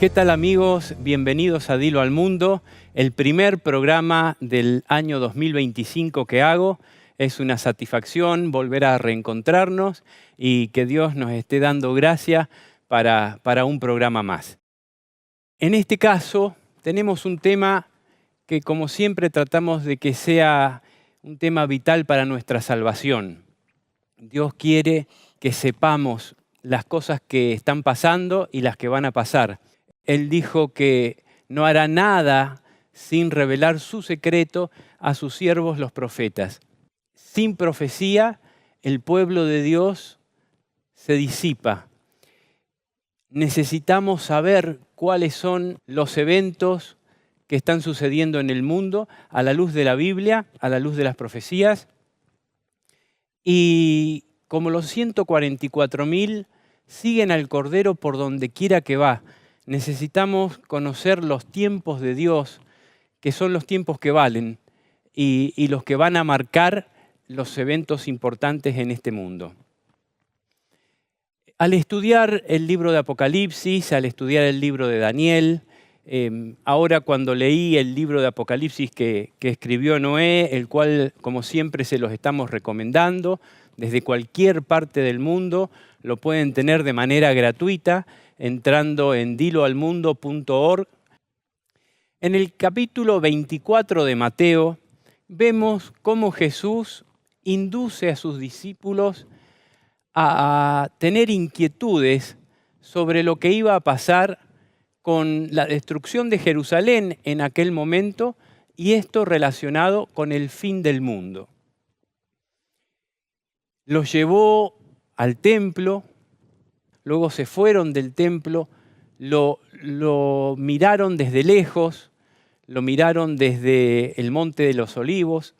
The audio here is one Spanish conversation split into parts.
¿Qué tal, amigos? Bienvenidos a Dilo al Mundo, el primer programa del año 2025 que hago. Es una satisfacción volver a reencontrarnos y que Dios nos esté dando gracia para un programa más. En este caso, tenemos un tema que, como siempre, tratamos de que sea un tema vital para nuestra salvación. Dios quiere que sepamos las cosas que están pasando y las que van a pasar. Él dijo que no hará nada sin revelar su secreto a sus siervos los profetas. Sin profecía, el pueblo de Dios se disipa. Necesitamos saber cuáles son los eventos que están sucediendo en el mundo a la luz de la Biblia, a la luz de las profecías. Y como los 144.000 siguen al Cordero por donde quiera que va, necesitamos conocer los tiempos de Dios, que son los tiempos que valen y los que van a marcar los eventos importantes en este mundo. Al estudiar el libro de Apocalipsis, al estudiar el libro de Daniel, ahora cuando leí el libro de Apocalipsis que escribió Noé, el cual, como siempre, se los estamos recomendando, desde cualquier parte del mundo, lo pueden tener de manera gratuita, entrando en diloalmundo.org. En el capítulo 24 de Mateo, vemos cómo Jesús induce a sus discípulos a tener inquietudes sobre lo que iba a pasar con la destrucción de Jerusalén en aquel momento y esto relacionado con el fin del mundo. Los llevó al templo, luego se fueron del templo, lo miraron desde lejos, lo miraron desde el Monte de los Olivos.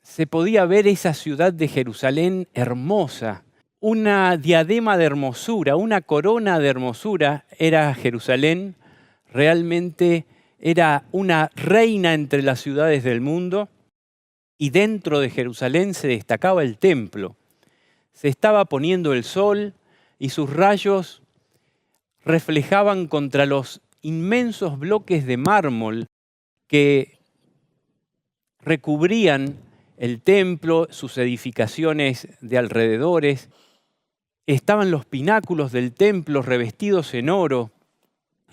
Se podía ver esa ciudad de Jerusalén hermosa, una diadema de hermosura, una corona de hermosura era Jerusalén. Realmente era una reina entre las ciudades del mundo y dentro de Jerusalén se destacaba el templo. Se estaba poniendo el sol y sus rayos reflejaban contra los inmensos bloques de mármol que recubrían el templo, sus edificaciones de alrededores. Estaban los pináculos del templo revestidos en oro.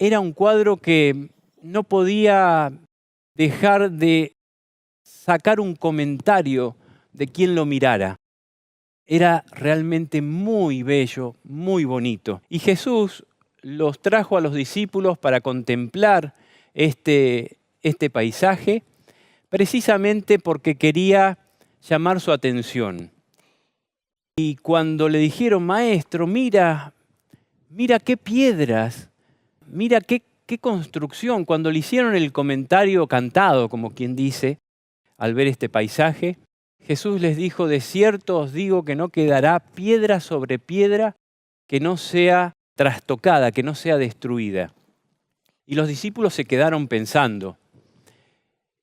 Era un cuadro que no podía dejar de sacar un comentario de quien lo mirara. Era realmente muy bello, muy bonito. Y Jesús los trajo a los discípulos para contemplar este paisaje, precisamente porque quería llamar su atención. Y cuando le dijeron, maestro, mira qué piedras, mira qué construcción, cuando le hicieron el comentario cantado, como quien dice, al ver este paisaje, Jesús les dijo, de cierto os digo que no quedará piedra sobre piedra que no sea trastocada, que no sea destruida. Y los discípulos se quedaron pensando.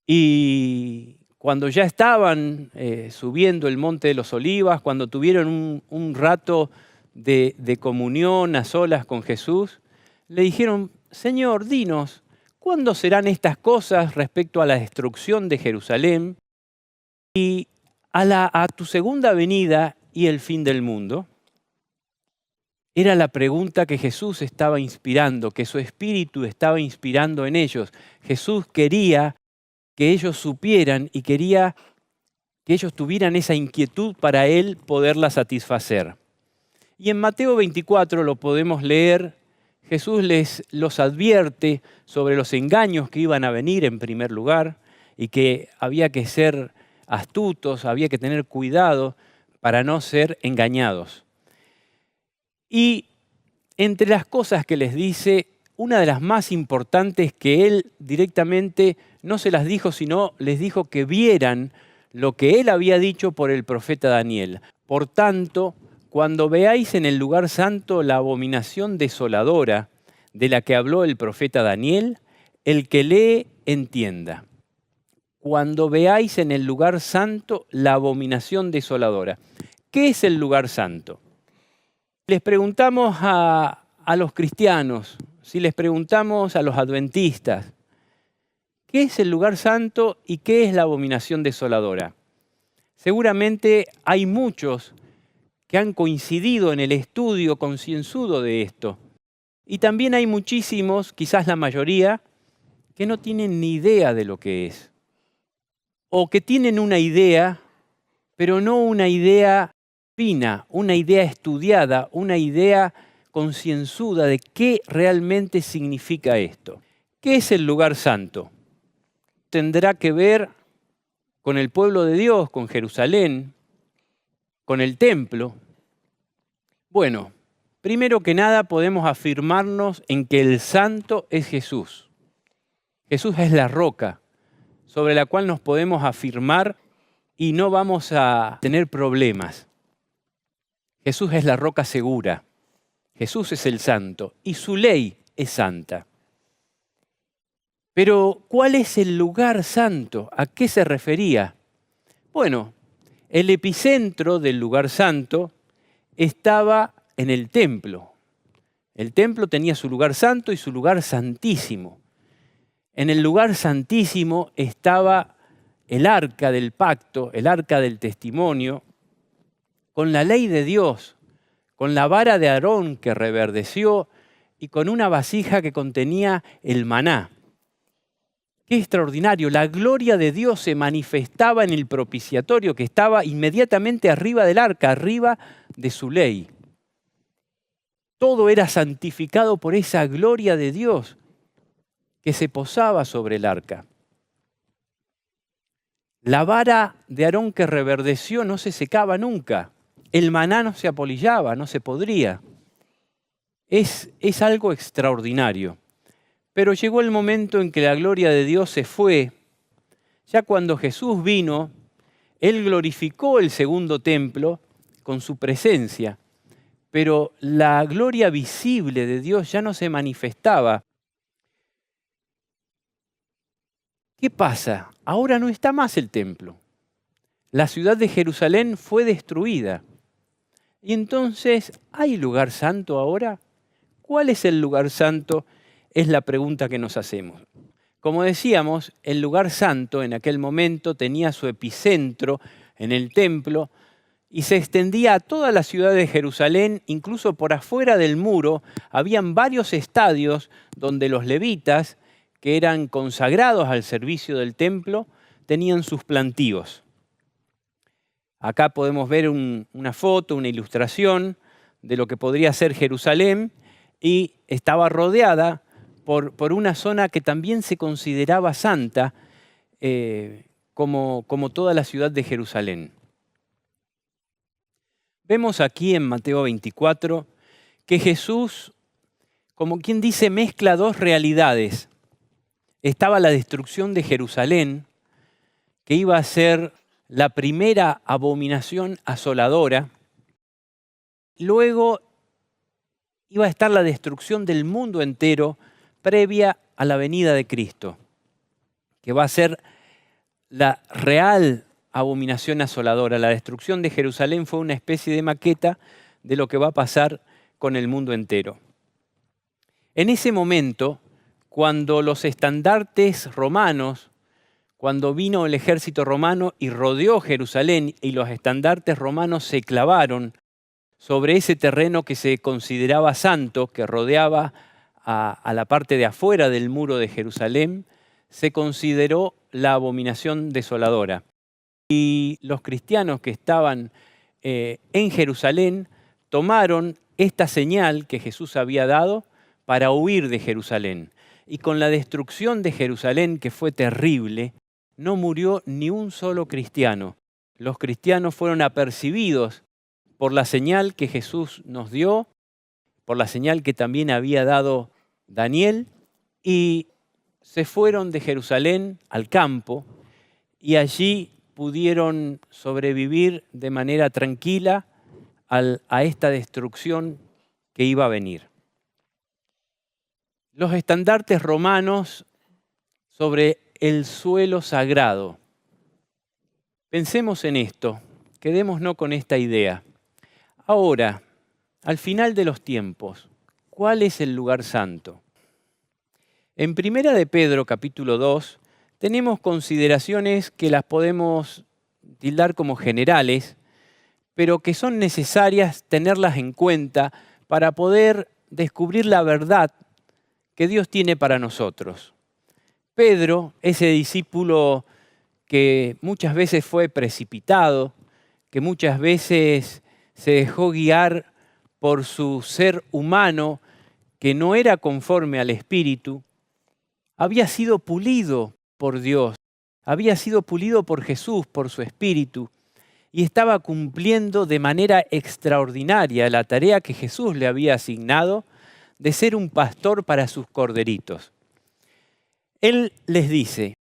Y cuando ya estaban subiendo el Monte de los Olivos, cuando tuvieron un rato de comunión a solas con Jesús, le dijeron, Señor, dinos, ¿cuándo serán estas cosas respecto a la destrucción de Jerusalén y a tu segunda venida y el fin del mundo? Era la pregunta que Jesús estaba inspirando, que su espíritu estaba inspirando en ellos. Jesús quería que ellos supieran y quería que ellos tuvieran esa inquietud para Él poderla satisfacer. Y en Mateo 24 lo podemos leer, Jesús los advierte sobre los engaños que iban a venir en primer lugar y que había que ser astutos, había que tener cuidado para no ser engañados. Y entre las cosas que les dice, una de las más importantes que Él directamente no se las dijo, sino les dijo que vieran lo que Él había dicho por el profeta Daniel. Por tanto, cuando veáis en el lugar santo la abominación desoladora de la que habló el profeta Daniel, el que lee entienda. Cuando veáis en el lugar santo la abominación desoladora. ¿Qué es el lugar santo? Les preguntamos a los cristianos, si les preguntamos a los adventistas, ¿qué es el lugar santo y qué es la abominación desoladora? Seguramente hay muchos que han coincidido en el estudio concienzudo de esto. Y también hay muchísimos, quizás la mayoría, que no tienen ni idea de lo que es. O que tienen una idea, pero no una idea fina, una idea estudiada, una idea concienzuda de qué realmente significa esto. ¿Qué es el lugar santo? Tendrá que ver con el pueblo de Dios, con Jerusalén, con el templo. Bueno, primero que nada podemos afirmarnos en que el santo es Jesús. Jesús es la roca sobre la cual nos podemos afirmar y no vamos a tener problemas. Jesús es la roca segura. Jesús es el santo y su ley es santa. Pero, ¿cuál es el lugar santo? ¿A qué se refería? Bueno, el epicentro del lugar santo estaba en el templo. El templo tenía su lugar santo y su lugar santísimo. En el lugar santísimo estaba el arca del pacto, el arca del testimonio, con la ley de Dios, con la vara de Aarón que reverdeció y con una vasija que contenía el maná. ¡Qué extraordinario! La gloria de Dios se manifestaba en el propiciatorio que estaba inmediatamente arriba del arca, arriba de su ley. Todo era santificado por esa gloria de Dios que se posaba sobre el arca. La vara de Aarón que reverdeció no se secaba nunca. El maná no se apolillaba, no se podría. Es algo extraordinario. Pero llegó el momento en que la gloria de Dios se fue. Ya cuando Jesús vino, Él glorificó el segundo templo con su presencia. Pero la gloria visible de Dios ya no se manifestaba. ¿Qué pasa? Ahora no está más el templo. La ciudad de Jerusalén fue destruida. Y entonces, ¿hay lugar santo ahora? ¿Cuál es el lugar santo? Es la pregunta que nos hacemos. Como decíamos, el lugar santo en aquel momento tenía su epicentro en el templo y se extendía a toda la ciudad de Jerusalén, incluso por afuera del muro. Habían varios estadios donde los levitas, que eran consagrados al servicio del templo, tenían sus plantíos. Acá podemos ver una foto, una ilustración de lo que podría ser Jerusalén, y estaba rodeada por una zona que también se consideraba santa, como toda la ciudad de Jerusalén. Vemos aquí en Mateo 24 que Jesús, como quien dice, mezcla dos realidades. Estaba la destrucción de Jerusalén, que iba a ser la primera abominación asoladora. Luego iba a estar la destrucción del mundo entero previa a la venida de Cristo, que va a ser la real abominación asoladora. La destrucción de Jerusalén fue una especie de maqueta de lo que va a pasar con el mundo entero. En ese momento, cuando los estandartes romanos, cuando vino el ejército romano y rodeó Jerusalén y los estandartes romanos se clavaron sobre ese terreno que se consideraba santo, que rodeaba a la parte de afuera del muro de Jerusalén, se consideró la abominación desoladora. Y los cristianos que estaban en Jerusalén tomaron esta señal que Jesús había dado para huir de Jerusalén. Y con la destrucción de Jerusalén, que fue terrible, no murió ni un solo cristiano. Los cristianos fueron apercibidos por la señal que Jesús nos dio, por la señal que también había dado Daniel, y se fueron de Jerusalén al campo y allí pudieron sobrevivir de manera tranquila a esta destrucción que iba a venir. Los estandartes romanos sobre el suelo sagrado. Pensemos en esto, quedémonos con esta idea. Ahora, al final de los tiempos, ¿cuál es el lugar santo? En Primera de Pedro, capítulo 2, tenemos consideraciones que las podemos tildar como generales, pero que son necesarias tenerlas en cuenta para poder descubrir la verdad que Dios tiene para nosotros. Pedro, ese discípulo que muchas veces fue precipitado, que muchas veces se dejó guiar por su ser humano que no era conforme al Espíritu, había sido pulido por Dios, había sido pulido por Jesús, por su Espíritu, y estaba cumpliendo de manera extraordinaria la tarea que Jesús le había asignado de ser un pastor para sus corderitos. Él les dice: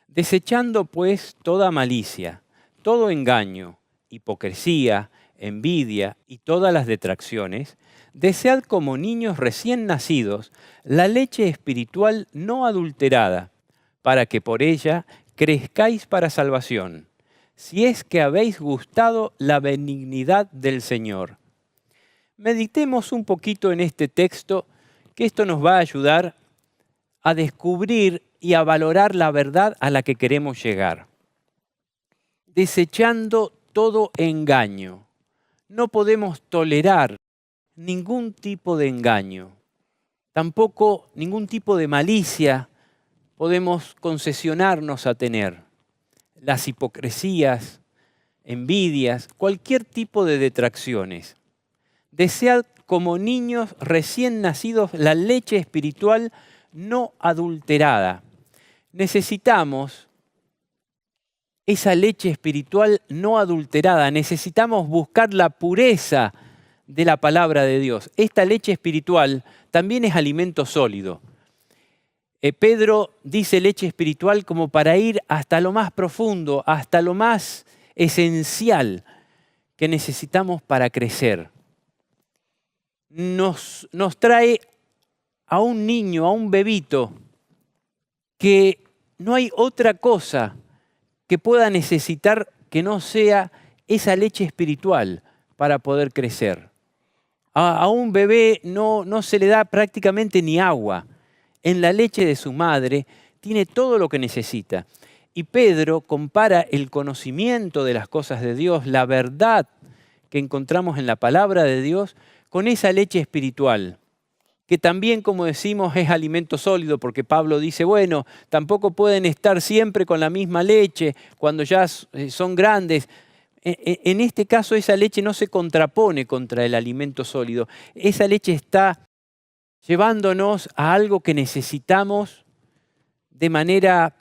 desechando pues toda malicia, todo engaño, hipocresía, envidia y todas las detracciones, desead como niños recién nacidos la leche espiritual no adulterada, para que por ella crezcáis para salvación, si es que habéis gustado la benignidad del Señor. Meditemos un poquito en este texto, que esto nos va a ayudar a descubrir y a valorar la verdad a la que queremos llegar. Desechando todo engaño. No podemos tolerar ningún tipo de engaño, tampoco ningún tipo de malicia podemos concesionarnos a tener. Las hipocresías, envidias, cualquier tipo de detracciones. Desead como niños recién nacidos la leche espiritual no adulterada. Necesitamos esa leche espiritual no adulterada. Necesitamos buscar la pureza de la palabra de Dios. Esta leche espiritual también es alimento sólido. Pedro dice leche espiritual como para ir hasta lo más profundo, hasta lo más esencial que necesitamos para crecer. Nos trae a un niño, a un bebito, que no hay otra cosa que pueda necesitar que no sea esa leche espiritual para poder crecer. A un bebé no se le da prácticamente ni agua. En la leche de su madre tiene todo lo que necesita. Y Pedro compara el conocimiento de las cosas de Dios, la verdad que encontramos en la palabra de Dios, con esa leche espiritual, que también, como decimos, es alimento sólido, porque Pablo dice, bueno, tampoco pueden estar siempre con la misma leche cuando ya son grandes. En este caso, esa leche no se contrapone contra el alimento sólido. Esa leche está llevándonos a algo que necesitamos de manera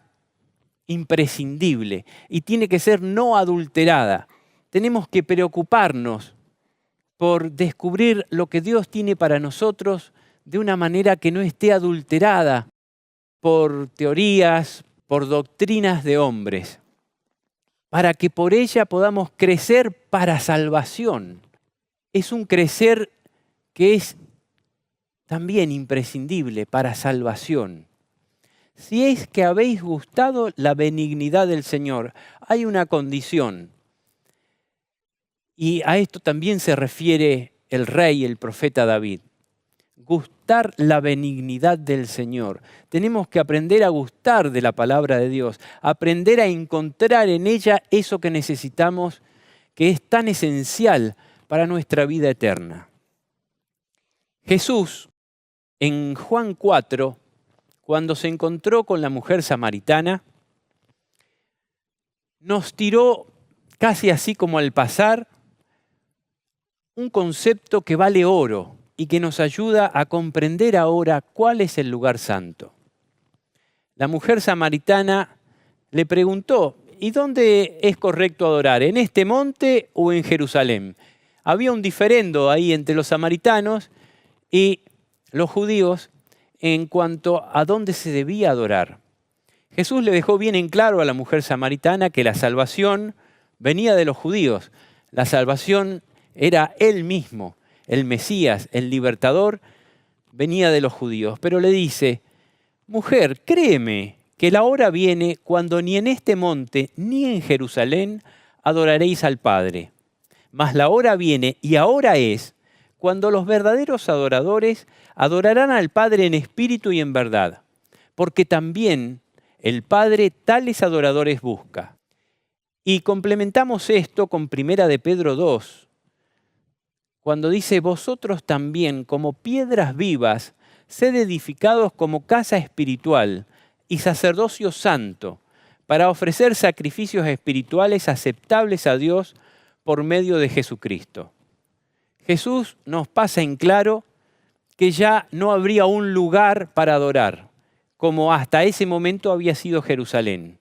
imprescindible y tiene que ser no adulterada. Tenemos que preocuparnos por descubrir lo que Dios tiene para nosotros de una manera que no esté adulterada por teorías, por doctrinas de hombres, para que por ella podamos crecer para salvación. Es un crecer que es también imprescindible para salvación. Si es que habéis gustado la benignidad del Señor, hay una condición. Y a esto también se refiere el rey, el profeta David. Gustar la benignidad del Señor. Tenemos que aprender a gustar de la palabra de Dios, aprender a encontrar en ella eso que necesitamos, que es tan esencial para nuestra vida eterna. Jesús, en Juan 4, cuando se encontró con la mujer samaritana, nos tiró casi así como al pasar un concepto que vale oro y que nos ayuda a comprender ahora cuál es el lugar santo. La mujer samaritana le preguntó, ¿y dónde es correcto adorar? ¿En este monte o en Jerusalén? Había un diferendo ahí entre los samaritanos y los judíos en cuanto a dónde se debía adorar. Jesús le dejó bien en claro a la mujer samaritana que la salvación venía de los judíos. La salvación era Él mismo, el Mesías, el libertador, venía de los judíos. Pero le dice, mujer, créeme que la hora viene cuando ni en este monte ni en Jerusalén adoraréis al Padre. Mas la hora viene, y ahora es, cuando los verdaderos adoradores adorarán al Padre en espíritu y en verdad, porque también el Padre tales adoradores busca. Y complementamos esto con 1 de Pedro 2, cuando dice, vosotros también, como piedras vivas, sed edificados como casa espiritual y sacerdocio santo, para ofrecer sacrificios espirituales aceptables a Dios por medio de Jesucristo. Jesús nos pasa en claro que ya no habría un lugar para adorar, como hasta ese momento había sido Jerusalén.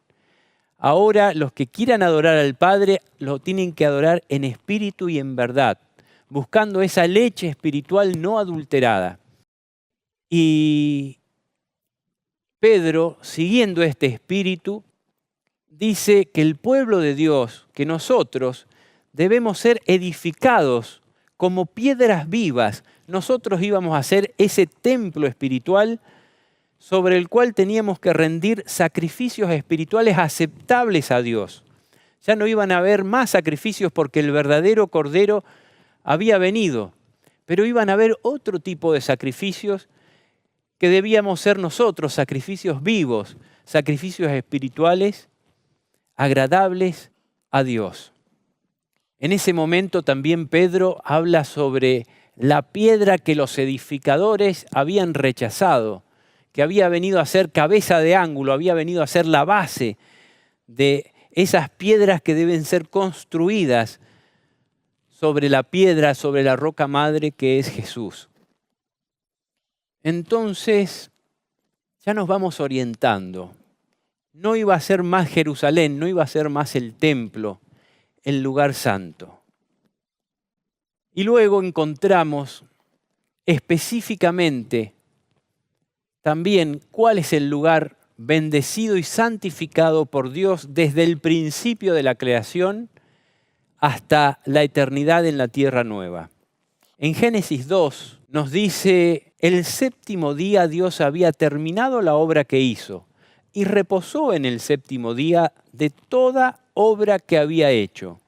Ahora los que quieran adorar al Padre lo tienen que adorar en espíritu y en verdad, buscando esa leche espiritual no adulterada. Y Pedro, siguiendo este espíritu, dice que el pueblo de Dios, que nosotros debemos ser edificados como piedras vivas. Nosotros íbamos a ser ese templo espiritual sobre el cual teníamos que rendir sacrificios espirituales aceptables a Dios. Ya no iban a haber más sacrificios porque el verdadero Cordero había venido, pero iban a haber otro tipo de sacrificios que debíamos ser nosotros, sacrificios vivos, sacrificios espirituales agradables a Dios. En ese momento también Pedro habla sobre la piedra que los edificadores habían rechazado, que había venido a ser cabeza de ángulo, había venido a ser la base de esas piedras que deben ser construidas sobre la piedra, sobre la roca madre que es Jesús. Entonces, ya nos vamos orientando. No iba a ser más Jerusalén, no iba a ser más el templo, el lugar santo. Y luego encontramos específicamente también cuál es el lugar bendecido y santificado por Dios desde el principio de la creación hasta la eternidad en la tierra nueva. En Génesis 2 nos dice, el séptimo día Dios había terminado la obra que hizo y reposó en el séptimo día de toda obra que había hecho.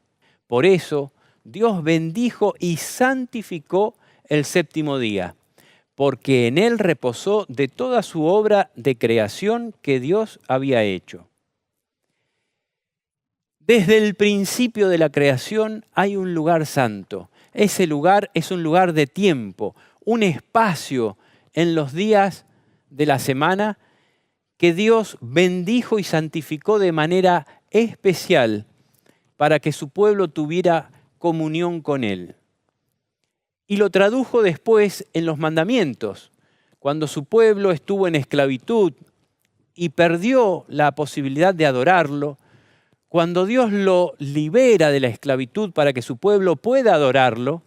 Por eso Dios bendijo y santificó el séptimo día, porque en él reposó de toda su obra de creación que Dios había hecho. Desde el principio de la creación hay un lugar santo. Ese lugar es un lugar de tiempo, un espacio en los días de la semana que Dios bendijo y santificó de manera especial para que su pueblo tuviera comunión con Él. Y lo tradujo después en los mandamientos, cuando su pueblo estuvo en esclavitud y perdió la posibilidad de adorarlo. Cuando Dios lo libera de la esclavitud para que su pueblo pueda adorarlo,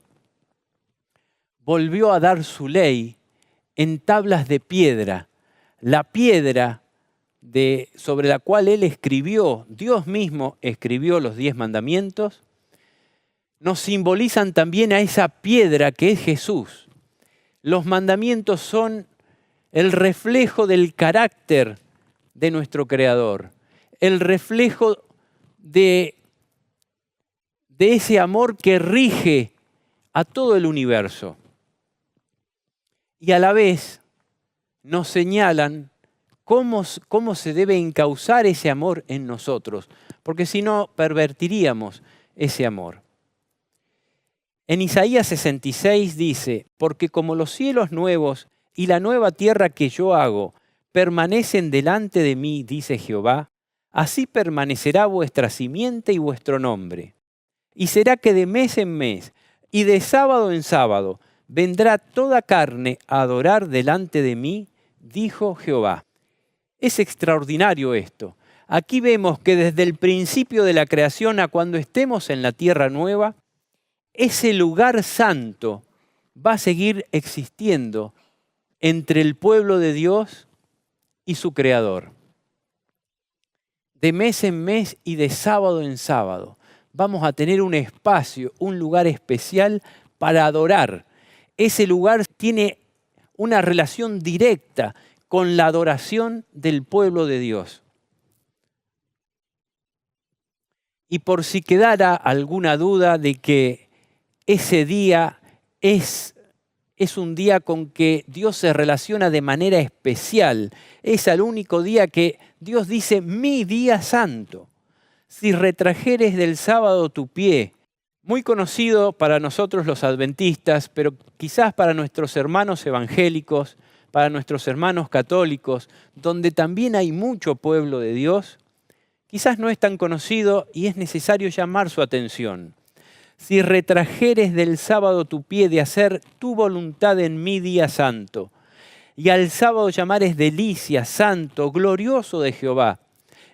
volvió a dar su ley en tablas de piedra. La piedra sobre la cual Él escribió, Dios mismo escribió los 10 mandamientos, nos simbolizan también a esa piedra que es Jesús. Los mandamientos son el reflejo del carácter de nuestro Creador, el reflejo de ese amor que rige a todo el universo. Y a la vez nos señalan cómo se debe encauzar ese amor en nosotros, porque si no, pervertiríamos ese amor. En Isaías 66 dice, porque como los cielos nuevos y la nueva tierra que yo hago permanecen delante de mí, dice Jehová, así permanecerá vuestra simiente y vuestro nombre. Y será que de mes en mes y de sábado en sábado vendrá toda carne a adorar delante de mí, dijo Jehová. Es extraordinario esto. Aquí vemos que desde el principio de la creación a cuando estemos en la tierra nueva, ese lugar santo va a seguir existiendo entre el pueblo de Dios y su Creador. De mes en mes y de sábado en sábado vamos a tener un espacio, un lugar especial para adorar. Ese lugar tiene una relación directa con la adoración del pueblo de Dios. Y por si quedara alguna duda de que ese día es es un día con que Dios se relaciona de manera especial. Es el único día que Dios dice, mi día santo. Si retrajeres del sábado tu pie, muy conocido para nosotros los adventistas, pero quizás para nuestros hermanos evangélicos, para nuestros hermanos católicos, donde también hay mucho pueblo de Dios, quizás no es tan conocido y es necesario llamar su atención. Si retrajeres del sábado tu pie de hacer tu voluntad en mi día santo, y al sábado llamares delicia, santo, glorioso de Jehová,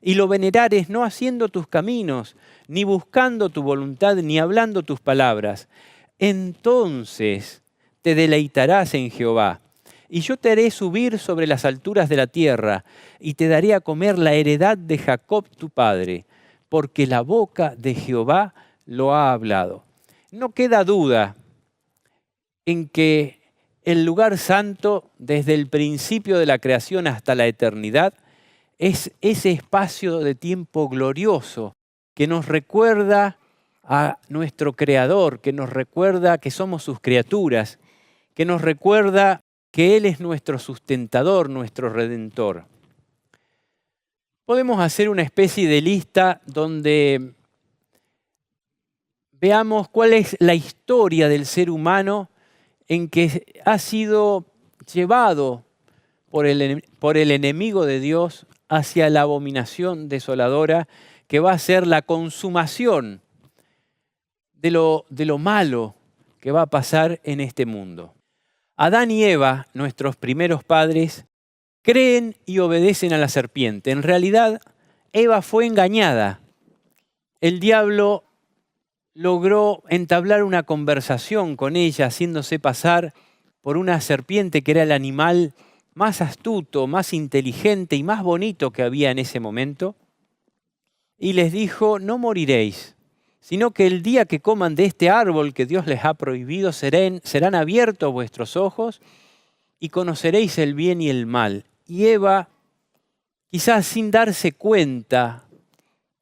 y lo venerares no haciendo tus caminos, ni buscando tu voluntad, ni hablando tus palabras, entonces te deleitarás en Jehová. Y yo te haré subir sobre las alturas de la tierra, y te daré a comer la heredad de Jacob tu padre, porque la boca de Jehová lo ha hablado. No queda duda en que el lugar santo, desde el principio de la creación hasta la eternidad, es ese espacio de tiempo glorioso que nos recuerda a nuestro Creador, que nos recuerda que somos sus criaturas, que nos recuerda que Él es nuestro sustentador, nuestro redentor. Podemos hacer una especie de lista donde veamos cuál es la historia del ser humano en que ha sido llevado por el enemigo de Dios hacia la abominación desoladora que va a ser la consumación de lo malo que va a pasar en este mundo. Adán y Eva, nuestros primeros padres, creen y obedecen a la serpiente. En realidad, Eva fue engañada. El diablo logró entablar una conversación con ella, haciéndose pasar por una serpiente que era el animal más astuto, más inteligente y más bonito que había en ese momento. Y les dijo, no moriréis, sino que el día que coman de este árbol que Dios les ha prohibido, serán abiertos vuestros ojos y conoceréis el bien y el mal. Y Eva, quizás sin darse cuenta,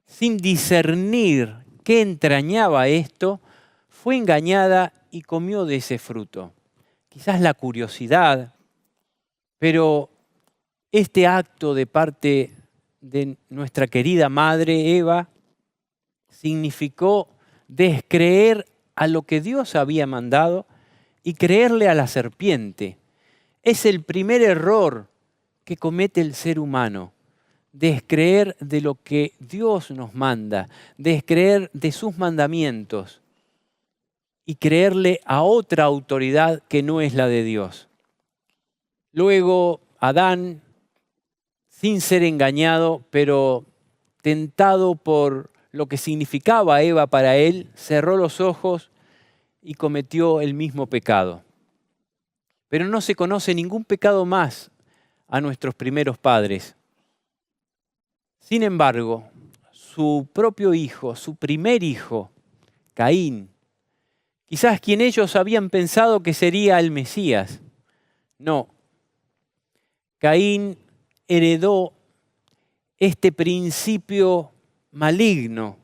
sin discernir qué entrañaba esto, fue engañada y comió de ese fruto. Quizás la curiosidad, pero este acto de parte de nuestra querida madre Eva significó descreer a lo que Dios había mandado y creerle a la serpiente. Es el primer error que comete el ser humano, descreer de lo que Dios nos manda, descreer de sus mandamientos y creerle a otra autoridad que no es la de Dios. Luego Adán, sin ser engañado, pero tentado por lo que significaba Eva para él, cerró los ojos y cometió el mismo pecado. Pero no se conoce ningún pecado más a nuestros primeros padres. Sin embargo, su propio hijo, su primer hijo, Caín, quizás quien ellos habían pensado que sería el Mesías, no. Caín heredó este principio maligno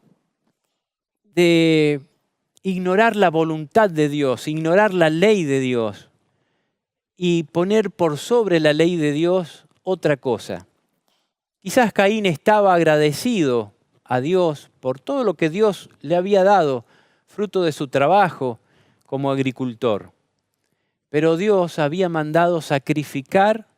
de ignorar la voluntad de Dios, ignorar la ley de Dios y poner por sobre la ley de Dios otra cosa. Quizás Caín estaba agradecido a Dios por todo lo que Dios le había dado, fruto de su trabajo como agricultor. Pero Dios había mandado sacrificar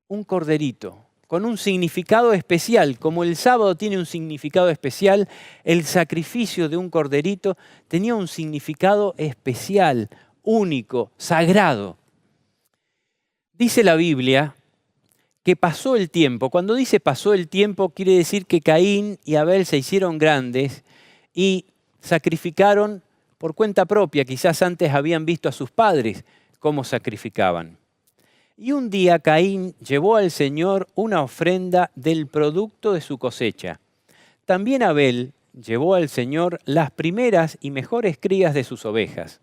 un corderito, con un significado especial. Como el sábado tiene un significado especial, el sacrificio de un corderito tenía un significado especial, único, sagrado. Dice la Biblia que pasó el tiempo. Cuando dice pasó el tiempo, quiere decir que Caín y Abel se hicieron grandes y sacrificaron por cuenta propia. Quizás antes habían visto a sus padres cómo sacrificaban. Y un día Caín llevó al Señor una ofrenda del producto de su cosecha. También Abel llevó al Señor las primeras y mejores crías de sus ovejas.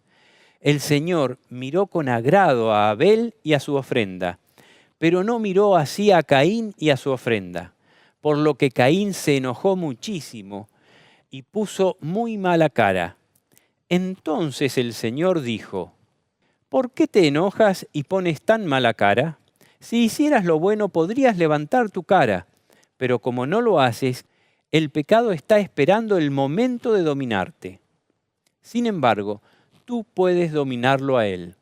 El Señor miró con agrado a Abel y a su ofrenda, pero no miró así a Caín y a su ofrenda, por lo que Caín se enojó muchísimo y puso muy mala cara. Entonces el Señor dijo, ¿por qué te enojas y pones tan mala cara? Si hicieras lo bueno, podrías levantar tu cara, pero como no lo haces, el pecado está esperando el momento de dominarte. Sin embargo, tú puedes dominarlo a él.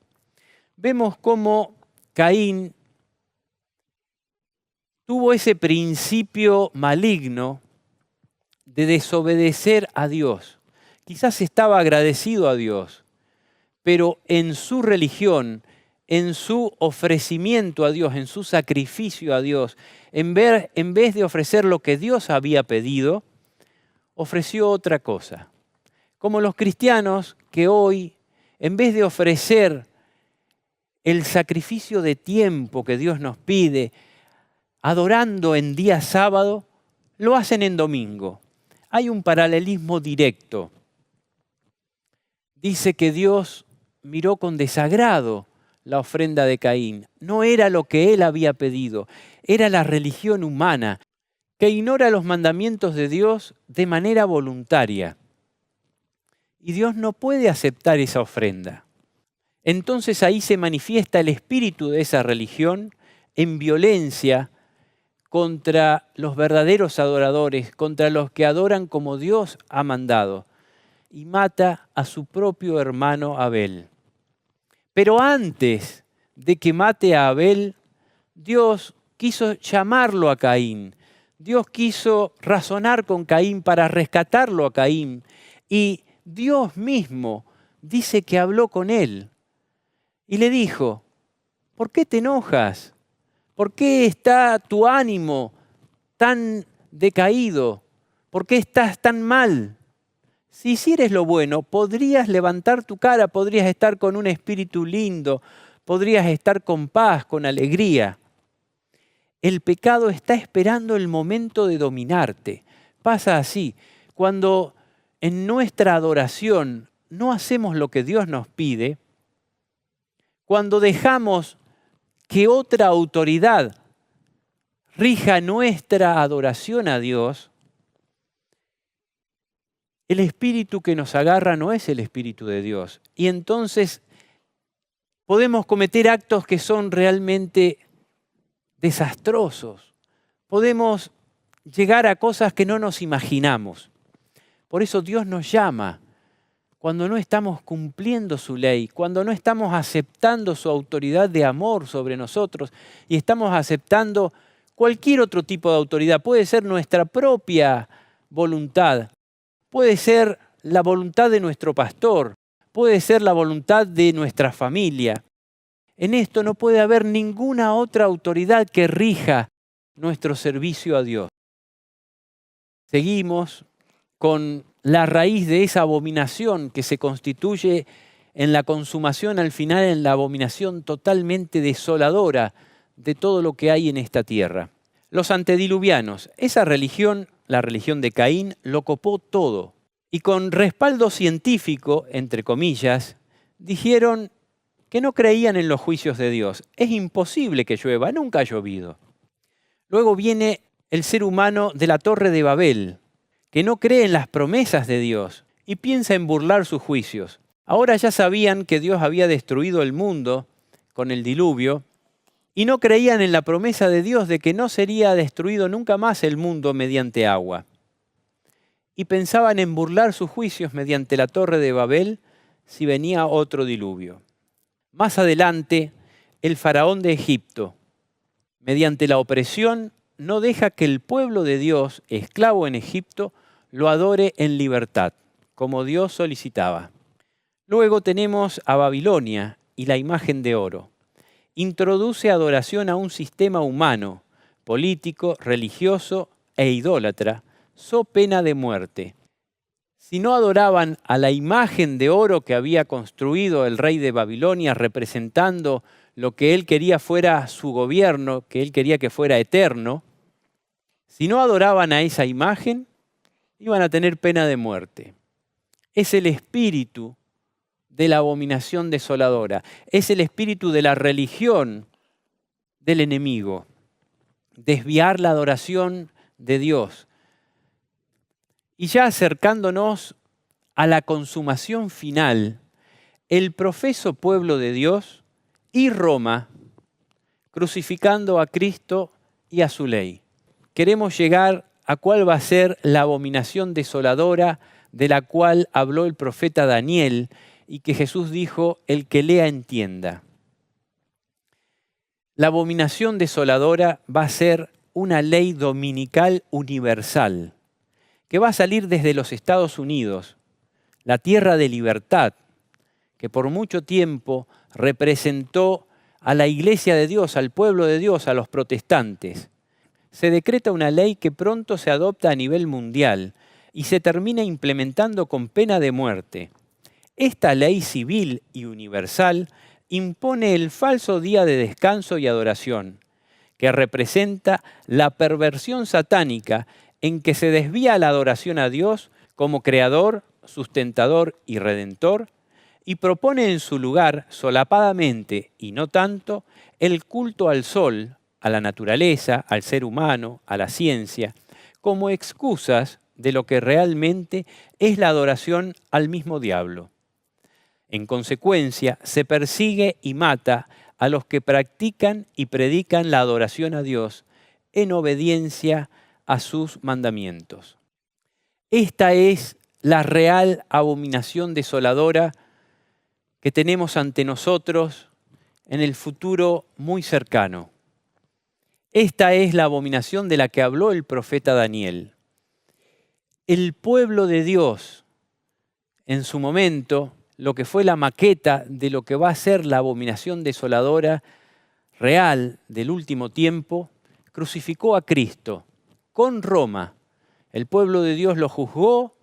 Vemos cómo Caín tuvo ese principio maligno de desobedecer a Dios. Quizás estaba agradecido a Dios, pero en su religión, en su ofrecimiento a Dios, en su sacrificio a Dios, en vez de ofrecer lo que Dios había pedido, ofreció otra cosa. Como los cristianos que hoy, en vez de ofrecer el sacrificio de tiempo que Dios nos pide, adorando en día sábado, lo hacen en domingo. Hay un paralelismo directo. Dice que Dios miró con desagrado la ofrenda de Caín. No era lo que él había pedido, era la religión humana que ignora los mandamientos de Dios de manera voluntaria. Y Dios no puede aceptar esa ofrenda. Entonces ahí se manifiesta el espíritu de esa religión en violencia contra los verdaderos adoradores, contra los que adoran como Dios ha mandado, y mata a su propio hermano Abel. Pero antes de que mate a Abel, Dios quiso llamarlo a Caín. Dios quiso razonar con Caín para rescatarlo a Caín. Y Dios mismo dice que habló con él. Y le dijo, ¿por qué te enojas? ¿Por qué está tu ánimo tan decaído? ¿Por qué estás tan mal? Si hicieres lo bueno, podrías levantar tu cara, podrías estar con un espíritu lindo, podrías estar con paz, con alegría. El pecado está esperando el momento de dominarte. Pasa así, cuando en nuestra adoración no hacemos lo que Dios nos pide, cuando dejamos que otra autoridad rija nuestra adoración a Dios, el espíritu que nos agarra no es el espíritu de Dios. Y entonces podemos cometer actos que son realmente desastrosos. Podemos llegar a cosas que no nos imaginamos. Por eso Dios nos llama cuando no estamos cumpliendo su ley, cuando no estamos aceptando su autoridad de amor sobre nosotros y estamos aceptando cualquier otro tipo de autoridad. Puede ser nuestra propia voluntad, puede ser la voluntad de nuestro pastor, puede ser la voluntad de nuestra familia. En esto no puede haber ninguna otra autoridad que rija nuestro servicio a Dios. Seguimos con la raíz de esa abominación que se constituye en la consumación al final, en la abominación totalmente desoladora de todo lo que hay en esta tierra. Los antediluvianos, esa religión, la religión de Caín, lo copó todo. Y con respaldo científico, entre comillas, dijeron que no creían en los juicios de Dios. Es imposible que llueva, nunca ha llovido. Luego viene el ser humano de la Torre de Babel, que no cree en las promesas de Dios y piensa en burlar sus juicios. Ahora ya sabían que Dios había destruido el mundo con el diluvio y no creían en la promesa de Dios de que no sería destruido nunca más el mundo mediante agua. Y pensaban en burlar sus juicios mediante la Torre de Babel si venía otro diluvio. Más adelante, el faraón de Egipto, mediante la opresión, no deja que el pueblo de Dios, esclavo en Egipto, lo adore en libertad, como Dios solicitaba. Luego tenemos a Babilonia y la imagen de oro. Introduce adoración a un sistema humano, político, religioso e idólatra, so pena de muerte. Si no adoraban a la imagen de oro que había construido el rey de Babilonia, representando lo que él quería fuera su gobierno, que él quería que fuera eterno, si no adoraban a esa imagen, iban a tener pena de muerte. Es el espíritu de la abominación desoladora, es el espíritu de la religión del enemigo, desviar la adoración de Dios. Y ya acercándonos a la consumación final, el profeso pueblo de Dios y Roma, crucificando a Cristo y a su ley. Queremos llegar a cuál va a ser la abominación desoladora de la cual habló el profeta Daniel y que Jesús dijo, el que lea entienda. La abominación desoladora va a ser una ley dominical universal que va a salir desde los Estados Unidos, la tierra de libertad, que por mucho tiempo representó a la Iglesia de Dios, al pueblo de Dios, a los protestantes. Se decreta una ley que pronto se adopta a nivel mundial y se termina implementando con pena de muerte. Esta ley civil y universal impone el falso día de descanso y adoración, que representa la perversión satánica en que se desvía la adoración a Dios como creador, sustentador y redentor, y propone en su lugar, solapadamente y no tanto, el culto al sol, a la naturaleza, al ser humano, a la ciencia, como excusas de lo que realmente es la adoración al mismo diablo. En consecuencia, se persigue y mata a los que practican y predican la adoración a Dios en obediencia a sus mandamientos. Esta es la real abominación desoladora que tenemos ante nosotros en el futuro muy cercano. Esta es la abominación de la que habló el profeta Daniel. El pueblo de Dios, en su momento, lo que fue la maqueta de lo que va a ser la abominación desoladora real del último tiempo, crucificó a Cristo con Roma. El pueblo de Dios lo juzgó,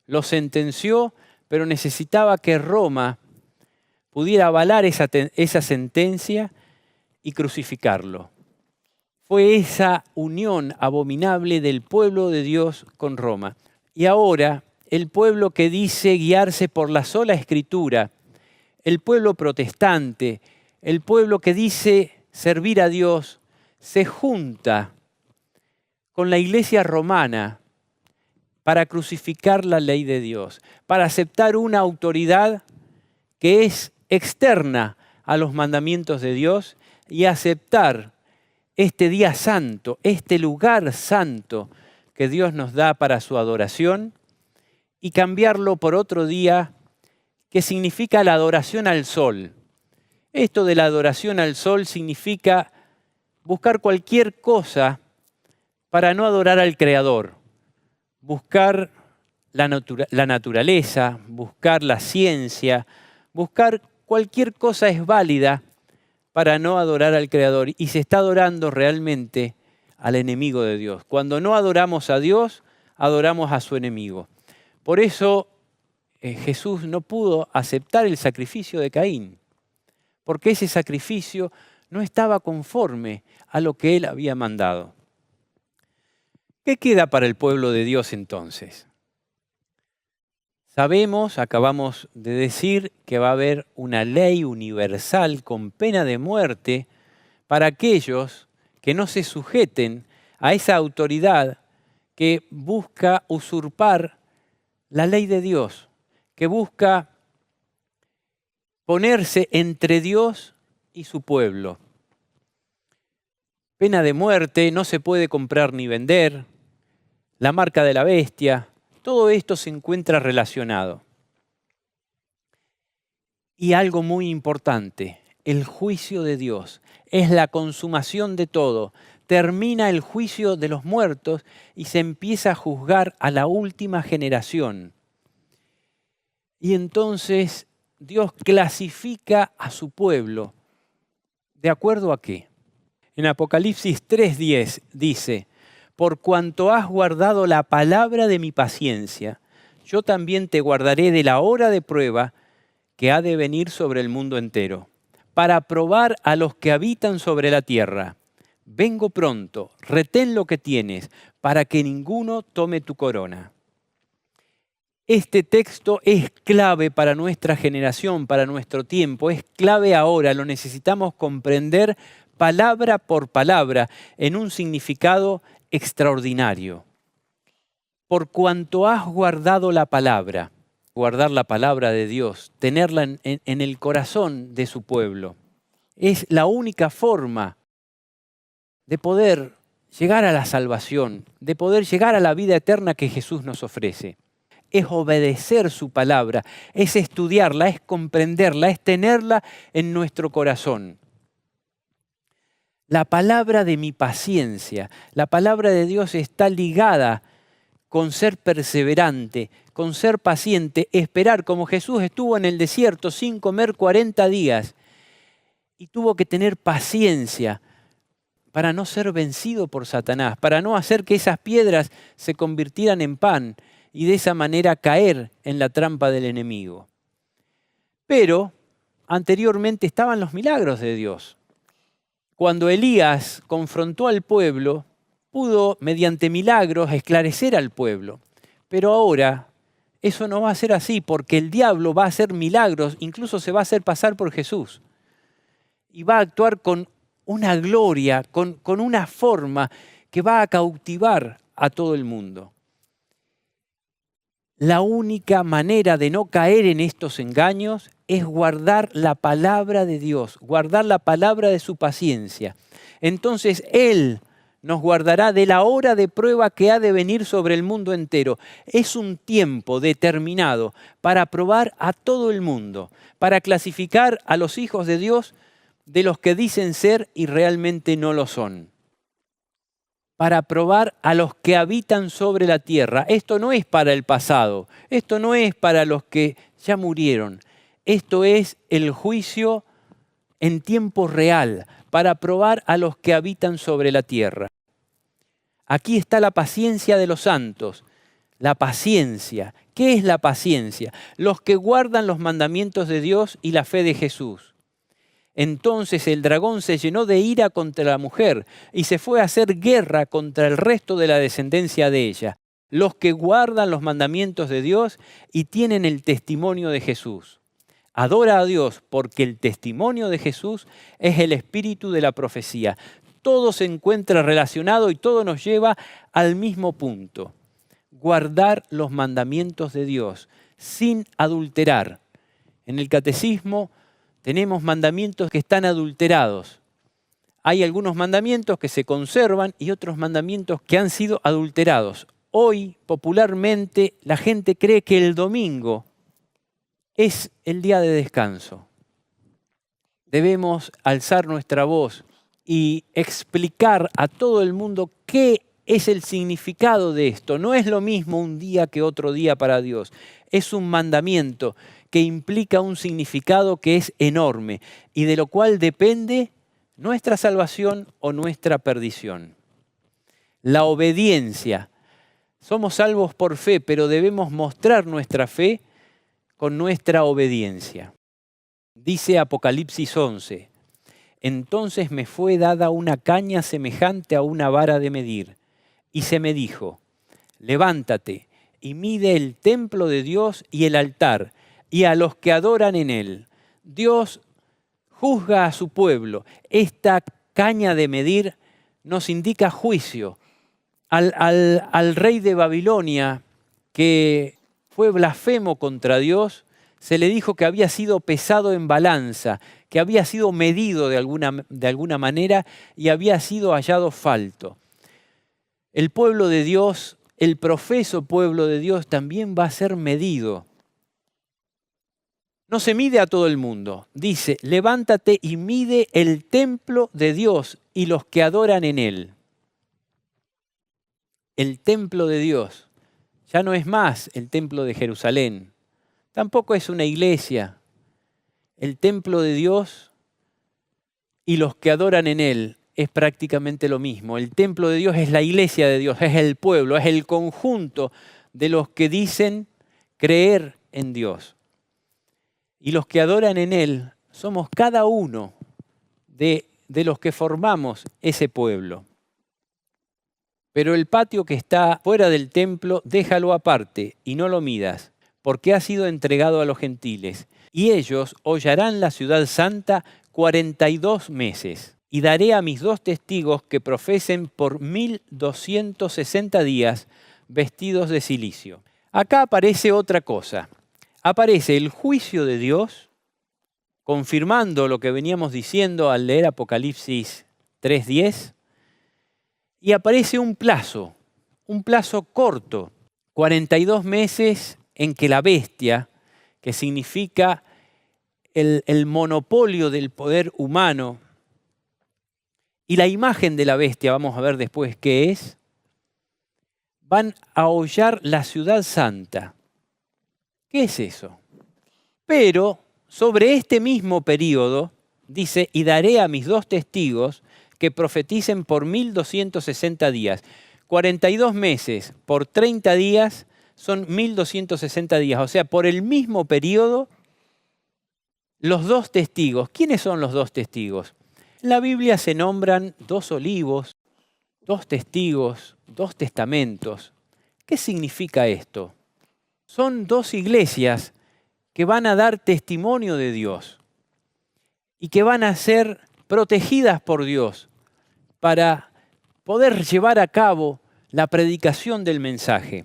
lo sentenció, pero necesitaba que Roma pudiera avalar esa sentencia y crucificarlo. Fue esa unión abominable del pueblo de Dios con Roma. Y ahora, el pueblo que dice guiarse por la sola Escritura, el pueblo protestante, el pueblo que dice servir a Dios, se junta con la Iglesia romana para crucificar la ley de Dios, para aceptar una autoridad que es externa a los mandamientos de Dios y aceptar este día santo, este lugar santo que Dios nos da para su adoración y cambiarlo por otro día que significa la adoración al sol. Esto de la adoración al sol significa buscar cualquier cosa para no adorar al Creador, buscar la naturaleza, buscar la ciencia, buscar cualquier cosa es válida para no adorar al Creador. Y se está adorando realmente al enemigo de Dios. Cuando no adoramos a Dios, adoramos a su enemigo. Por eso Jesús no pudo aceptar el sacrificio de Caín, porque ese sacrificio no estaba conforme a lo que él había mandado. ¿Qué queda para el pueblo de Dios entonces? Sabemos, acabamos de decir, que va a haber una ley universal con pena de muerte para aquellos que no se sujeten a esa autoridad que busca usurpar la ley de Dios, que busca ponerse entre Dios y su pueblo. Pena de muerte, no se puede comprar ni vender, la marca de la bestia. Todo esto se encuentra relacionado. Y algo muy importante, el juicio de Dios es la consumación de todo. Termina el juicio de los muertos y se empieza a juzgar a la última generación. Y entonces Dios clasifica a su pueblo. ¿De acuerdo a qué? En Apocalipsis 3:10 dice: por cuanto has guardado la palabra de mi paciencia, yo también te guardaré de la hora de prueba que ha de venir sobre el mundo entero, para probar a los que habitan sobre la tierra. Vengo pronto, retén lo que tienes, para que ninguno tome tu corona. Este texto es clave para nuestra generación, para nuestro tiempo, es clave ahora, lo necesitamos comprender palabra por palabra en un significado extraordinario. Por cuanto has guardado la palabra. guardar la palabra de Dios, tenerla en el corazón de su pueblo. Es la única forma de poder llegar a la salvación, de poder llegar a la vida eterna que Jesús nos ofrece. Es obedecer su palabra, es estudiarla, es comprenderla, es tenerla en nuestro corazón. La palabra de mi paciencia, la palabra de Dios está ligada con ser perseverante, con ser paciente, esperar, como Jesús estuvo en el desierto sin comer 40 días y tuvo que tener paciencia para no ser vencido por Satanás, para no hacer que esas piedras se convirtieran en pan y de esa manera caer en la trampa del enemigo. Pero anteriormente estaban los milagros de Dios. Cuando Elías confrontó al pueblo, pudo, mediante milagros, esclarecer al pueblo. Pero ahora eso no va a ser así, porque el diablo va a hacer milagros, incluso se va a hacer pasar por Jesús. Y va a actuar con una gloria, con una forma que va a cautivar a todo el mundo. La única manera de no caer en estos engaños es guardar la palabra de Dios, guardar la palabra de su paciencia. Entonces Él nos guardará de la hora de prueba que ha de venir sobre el mundo entero. Es un tiempo determinado para probar a todo el mundo, para clasificar a los hijos de Dios de los que dicen ser y realmente no lo son. Para probar a los que habitan sobre la tierra. Esto no es para el pasado, esto no es para los que ya murieron. Esto es el juicio en tiempo real, para probar a los que habitan sobre la tierra. Aquí está la paciencia de los santos. La paciencia. ¿Qué es la paciencia? Los que guardan los mandamientos de Dios y la fe de Jesús. Entonces el dragón se llenó de ira contra la mujer y se fue a hacer guerra contra el resto de la descendencia de ella, los que guardan los mandamientos de Dios y tienen el testimonio de Jesús. Adora a Dios porque el testimonio de Jesús es el espíritu de la profecía. Todo se encuentra relacionado y todo nos lleva al mismo punto. Guardar los mandamientos de Dios sin adulterar. En el catecismo tenemos mandamientos que están adulterados. Hay algunos mandamientos que se conservan y otros mandamientos que han sido adulterados. Hoy, popularmente, la gente cree que el domingo es el día de descanso. Debemos alzar nuestra voz y explicar a todo el mundo qué es el significado de esto. No es lo mismo un día que otro día para Dios. Es un mandamiento que implica un significado que es enorme y de lo cual depende nuestra salvación o nuestra perdición. La obediencia. Somos salvos por fe, pero debemos mostrar nuestra fe con nuestra obediencia. Dice Apocalipsis 11, entonces me fue dada una caña semejante a una vara de medir, y se me dijo, levántate y mide el templo de Dios y el altar, y a los que adoran en él. Dios juzga a su pueblo. Esta caña de medir nos indica juicio. Al rey de Babilonia, que fue blasfemo contra Dios, se le dijo que había sido pesado en balanza, que había sido medido de alguna manera y había sido hallado falto. El pueblo de Dios, el profeso pueblo de Dios, también va a ser medido. No se mide a todo el mundo. Dice, levántate y mide el templo de Dios y los que adoran en él. El templo de Dios ya no es más el templo de Jerusalén. Tampoco es una iglesia. El templo de Dios y los que adoran en él es prácticamente lo mismo. El templo de Dios es la iglesia de Dios, es el pueblo, es el conjunto de los que dicen creer en Dios. Y los que adoran en él somos cada uno de los que formamos ese pueblo. Pero el patio que está fuera del templo, déjalo aparte y no lo midas, porque ha sido entregado a los gentiles. Y ellos hollarán la ciudad santa 42 meses. Y daré a mis 2 testigos que profesen por 1260 días vestidos de cilicio. Acá aparece otra cosa. aparece el juicio de Dios, confirmando lo que veníamos diciendo al leer Apocalipsis 3:10, y aparece un plazo corto, 42 meses en que la bestia, que significa el monopolio del poder humano, y la imagen de la bestia, vamos a ver después qué es, van a hollar la ciudad santa. ¿Qué es eso? Pero sobre este mismo periodo, dice, y daré a mis 2 testigos que profeticen por 1260 días. 42 meses por 30 días son 1260 días. O sea, por el mismo periodo, los 2 testigos. ¿Quiénes son los 2 testigos? En la Biblia se nombran 2 olivos, 2 testigos, 2 testamentos. ¿Qué significa esto? Son 2 iglesias que van a dar testimonio de Dios y que van a ser protegidas por Dios para poder llevar a cabo la predicación del mensaje.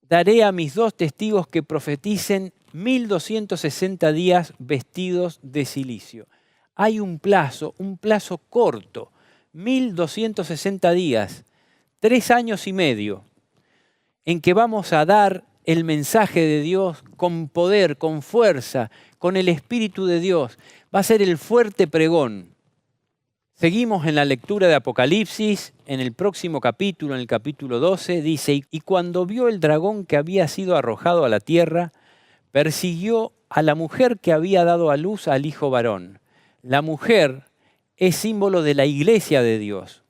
Daré a mis 2 testigos que profeticen 1260 días vestidos de cilicio. Hay un plazo corto, 1260 días, 3 años y medio, en que vamos a dar el mensaje de Dios con poder, con fuerza, con el Espíritu de Dios. Va a ser el fuerte pregón. Seguimos en la lectura de Apocalipsis, en el próximo capítulo, en el capítulo 12, dice, y cuando vio el dragón que había sido arrojado a la tierra, persiguió a la mujer que había dado a luz al hijo varón. La mujer es símbolo de la iglesia de Dios.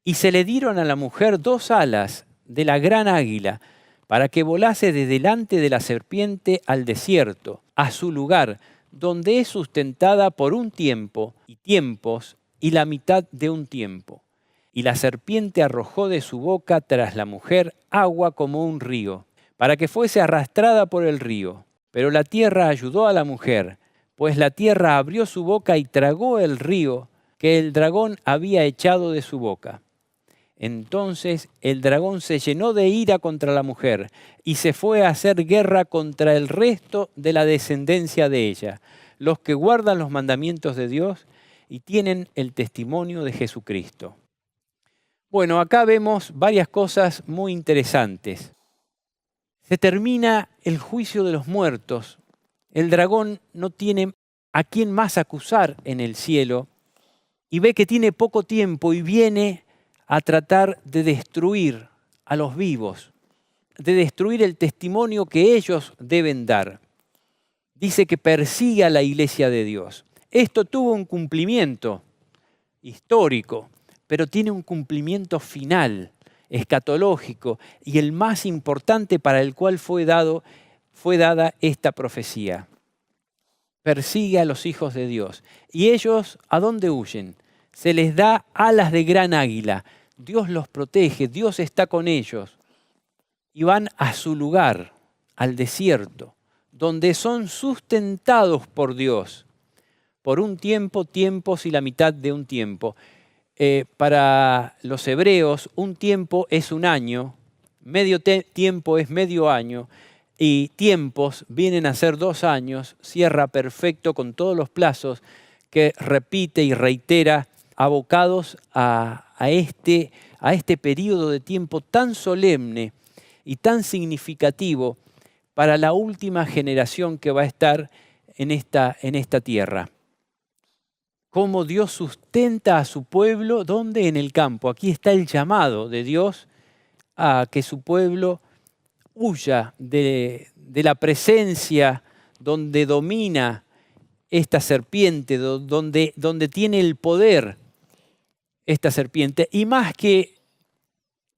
Y se le dieron a la mujer 2 alas de la gran águila, para que volase de delante de la serpiente al desierto, a su lugar, donde es sustentada por un tiempo y tiempos y la mitad de un tiempo. Y la serpiente arrojó de su boca tras la mujer agua como un río, para que fuese arrastrada por el río. Pero la tierra ayudó a la mujer, pues la tierra abrió su boca y tragó el río que el dragón había echado de su boca. Entonces el dragón se llenó de ira contra la mujer y se fue a hacer guerra contra el resto de la descendencia de ella, los que guardan los mandamientos de Dios y tienen el testimonio de Jesucristo. Bueno, acá vemos varias cosas muy interesantes. Se termina el juicio de los muertos. El dragón no tiene a quién más acusar en el cielo y ve que tiene poco tiempo y viene a tratar de destruir a los vivos, de destruir el testimonio que ellos deben dar. Dice que persigue a la iglesia de Dios. Esto tuvo un cumplimiento histórico, pero tiene un cumplimiento final, escatológico, y el más importante para el cual fue dada esta profecía. Persigue a los hijos de Dios. ¿Y ellos a dónde huyen? Se les da alas de gran águila. Dios los protege, Dios está con ellos. Y van a su lugar, al desierto, donde son sustentados por Dios. Por un tiempo, tiempos y la mitad de un tiempo. Para los hebreos, un tiempo es un año, medio tiempo es medio año, y tiempos vienen a ser 2 años, cierra perfecto con todos los plazos que repite y reitera, abocados a este periodo de tiempo tan solemne y tan significativo para la última generación que va a estar en esta tierra. Cómo Dios sustenta a su pueblo, ¿dónde? En el campo. Aquí está el llamado de Dios a que su pueblo huya de la presencia donde domina esta serpiente, donde tiene el poder esta serpiente. Y más que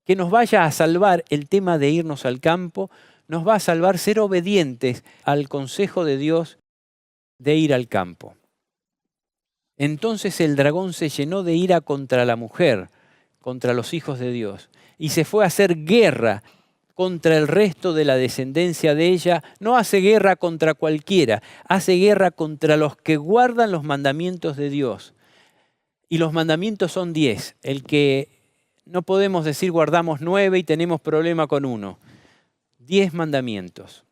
nos vaya a salvar el tema de irnos al campo, nos va a salvar ser obedientes al consejo de Dios de ir al campo. Entonces el dragón se llenó de ira contra la mujer, contra los hijos de Dios, y se fue a hacer guerra contra el resto de la descendencia de ella. No hace guerra contra cualquiera, hace guerra contra los que guardan los mandamientos de Dios. Y los mandamientos son 10. El que no podemos decir guardamos 9 y tenemos problema con 1. 10 mandamientos.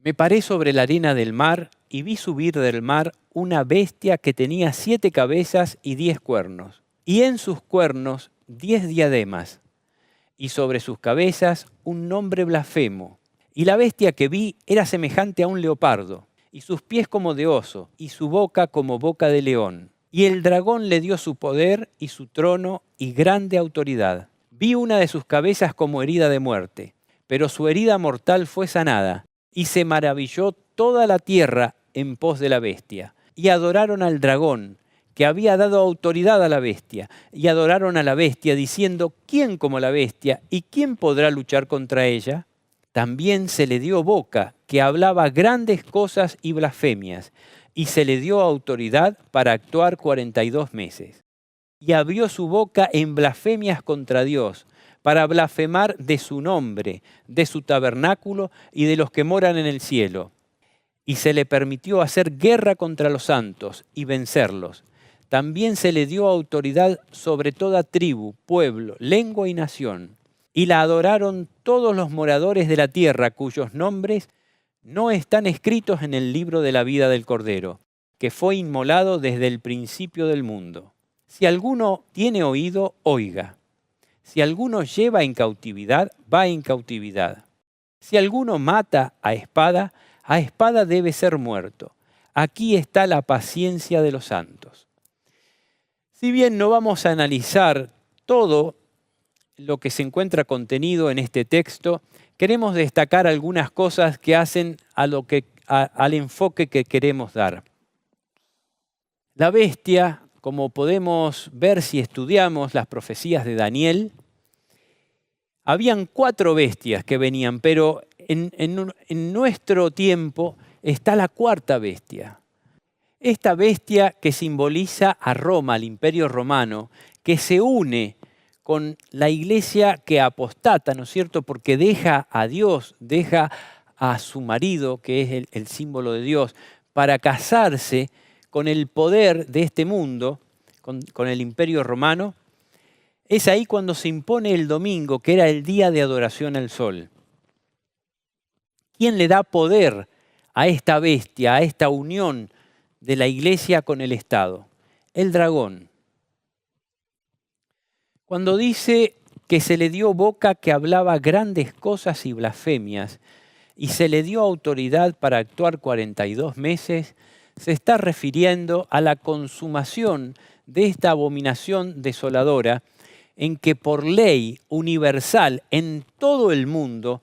Me paré sobre la arena del mar y vi subir del mar una bestia que tenía 7 cabezas y 10 cuernos, y en sus cuernos 10 diademas, y sobre sus cabezas un nombre blasfemo. Y la bestia que vi era semejante a un leopardo, y sus pies como de oso, y su boca como boca de león. Y el dragón le dio su poder y su trono y grande autoridad. Vi una de sus cabezas como herida de muerte, pero su herida mortal fue sanada, y se maravilló toda la tierra en pos de la bestia. Y adoraron al dragón, que había dado autoridad a la bestia, y adoraron a la bestia, diciendo, ¿quién como la bestia? ¿Y quién podrá luchar contra ella? También se le dio boca, que hablaba grandes cosas y blasfemias, y se le dio autoridad para actuar 42 meses. Y abrió su boca en blasfemias contra Dios, para blasfemar de su nombre, de su tabernáculo y de los que moran en el cielo. Y se le permitió hacer guerra contra los santos y vencerlos. También se le dio autoridad sobre toda tribu, pueblo, lengua y nación. Y la adoraron todos los moradores de la tierra, cuyos nombres no están escritos en el libro de la vida del Cordero, que fue inmolado desde el principio del mundo. Si alguno tiene oído, oiga. Si alguno lleva en cautividad, va en cautividad. Si alguno mata a espada debe ser muerto. Aquí está la paciencia de los santos. Si bien no vamos a analizar todo lo que se encuentra contenido en este texto, queremos destacar algunas cosas que hacen al enfoque que queremos dar. La bestia, como podemos ver si estudiamos las profecías de Daniel, habían 4 bestias que venían, pero en nuestro tiempo está la 4ª bestia. Esta bestia que simboliza a Roma, al Imperio Romano, que se une con la iglesia que apostata, ¿no es cierto? Porque deja a Dios, deja a su marido, que es el símbolo de Dios, para casarse con el poder de este mundo, con el Imperio Romano. Es ahí cuando se impone el domingo, que era el día de adoración al sol. ¿Quién le da poder a esta bestia, a esta unión de la iglesia con el Estado? El dragón. Cuando dice que se le dio boca que hablaba grandes cosas y blasfemias, y se le dio autoridad para actuar 42 meses, se está refiriendo a la consumación de esta abominación desoladora, en que por ley universal en todo el mundo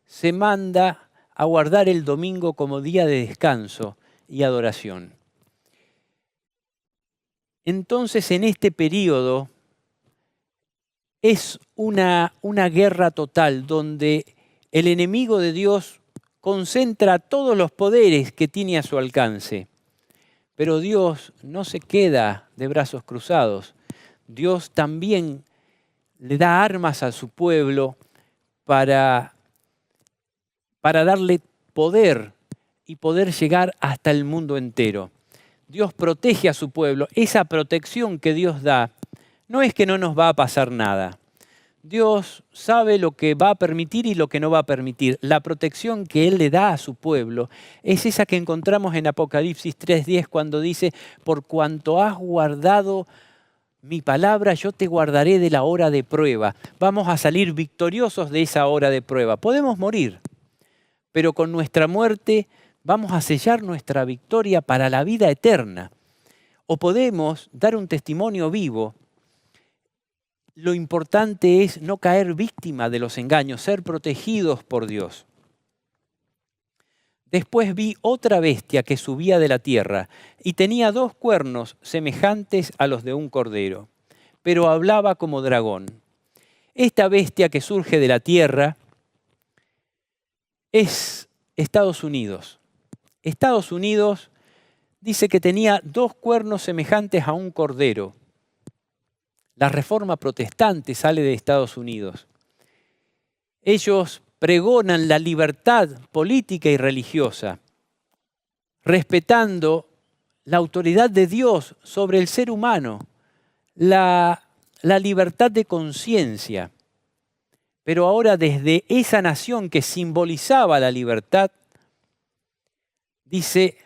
se manda a guardar el domingo como día de descanso y adoración. Entonces, en este periodo es una guerra total donde el enemigo de Dios concentra todos los poderes que tiene a su alcance. Pero Dios no se queda de brazos cruzados. Dios también le da armas a su pueblo para darle poder y poder llegar hasta el mundo entero. Dios protege a su pueblo. Esa protección que Dios da no es que no nos va a pasar nada. Dios sabe lo que va a permitir y lo que no va a permitir. La protección que Él le da a su pueblo es esa que encontramos en Apocalipsis 3:10 cuando dice, por cuanto has guardado mi palabra, yo te guardaré de la hora de prueba. Vamos a salir victoriosos de esa hora de prueba. Podemos morir, pero con nuestra muerte vamos a sellar nuestra victoria para la vida eterna. O podemos dar un testimonio vivo. Lo importante es no caer víctima de los engaños, ser protegidos por Dios. Después vi otra bestia que subía de la tierra y tenía 2 cuernos semejantes a los de un cordero, pero hablaba como dragón. Esta bestia que surge de la tierra es Estados Unidos. Estados Unidos dice que tenía 2 cuernos semejantes a un cordero. La Reforma Protestante sale de Estados Unidos. Ellos pregonan la libertad política y religiosa, respetando la autoridad de Dios sobre el ser humano, la libertad de conciencia. Pero ahora desde esa nación que simbolizaba la libertad, dice,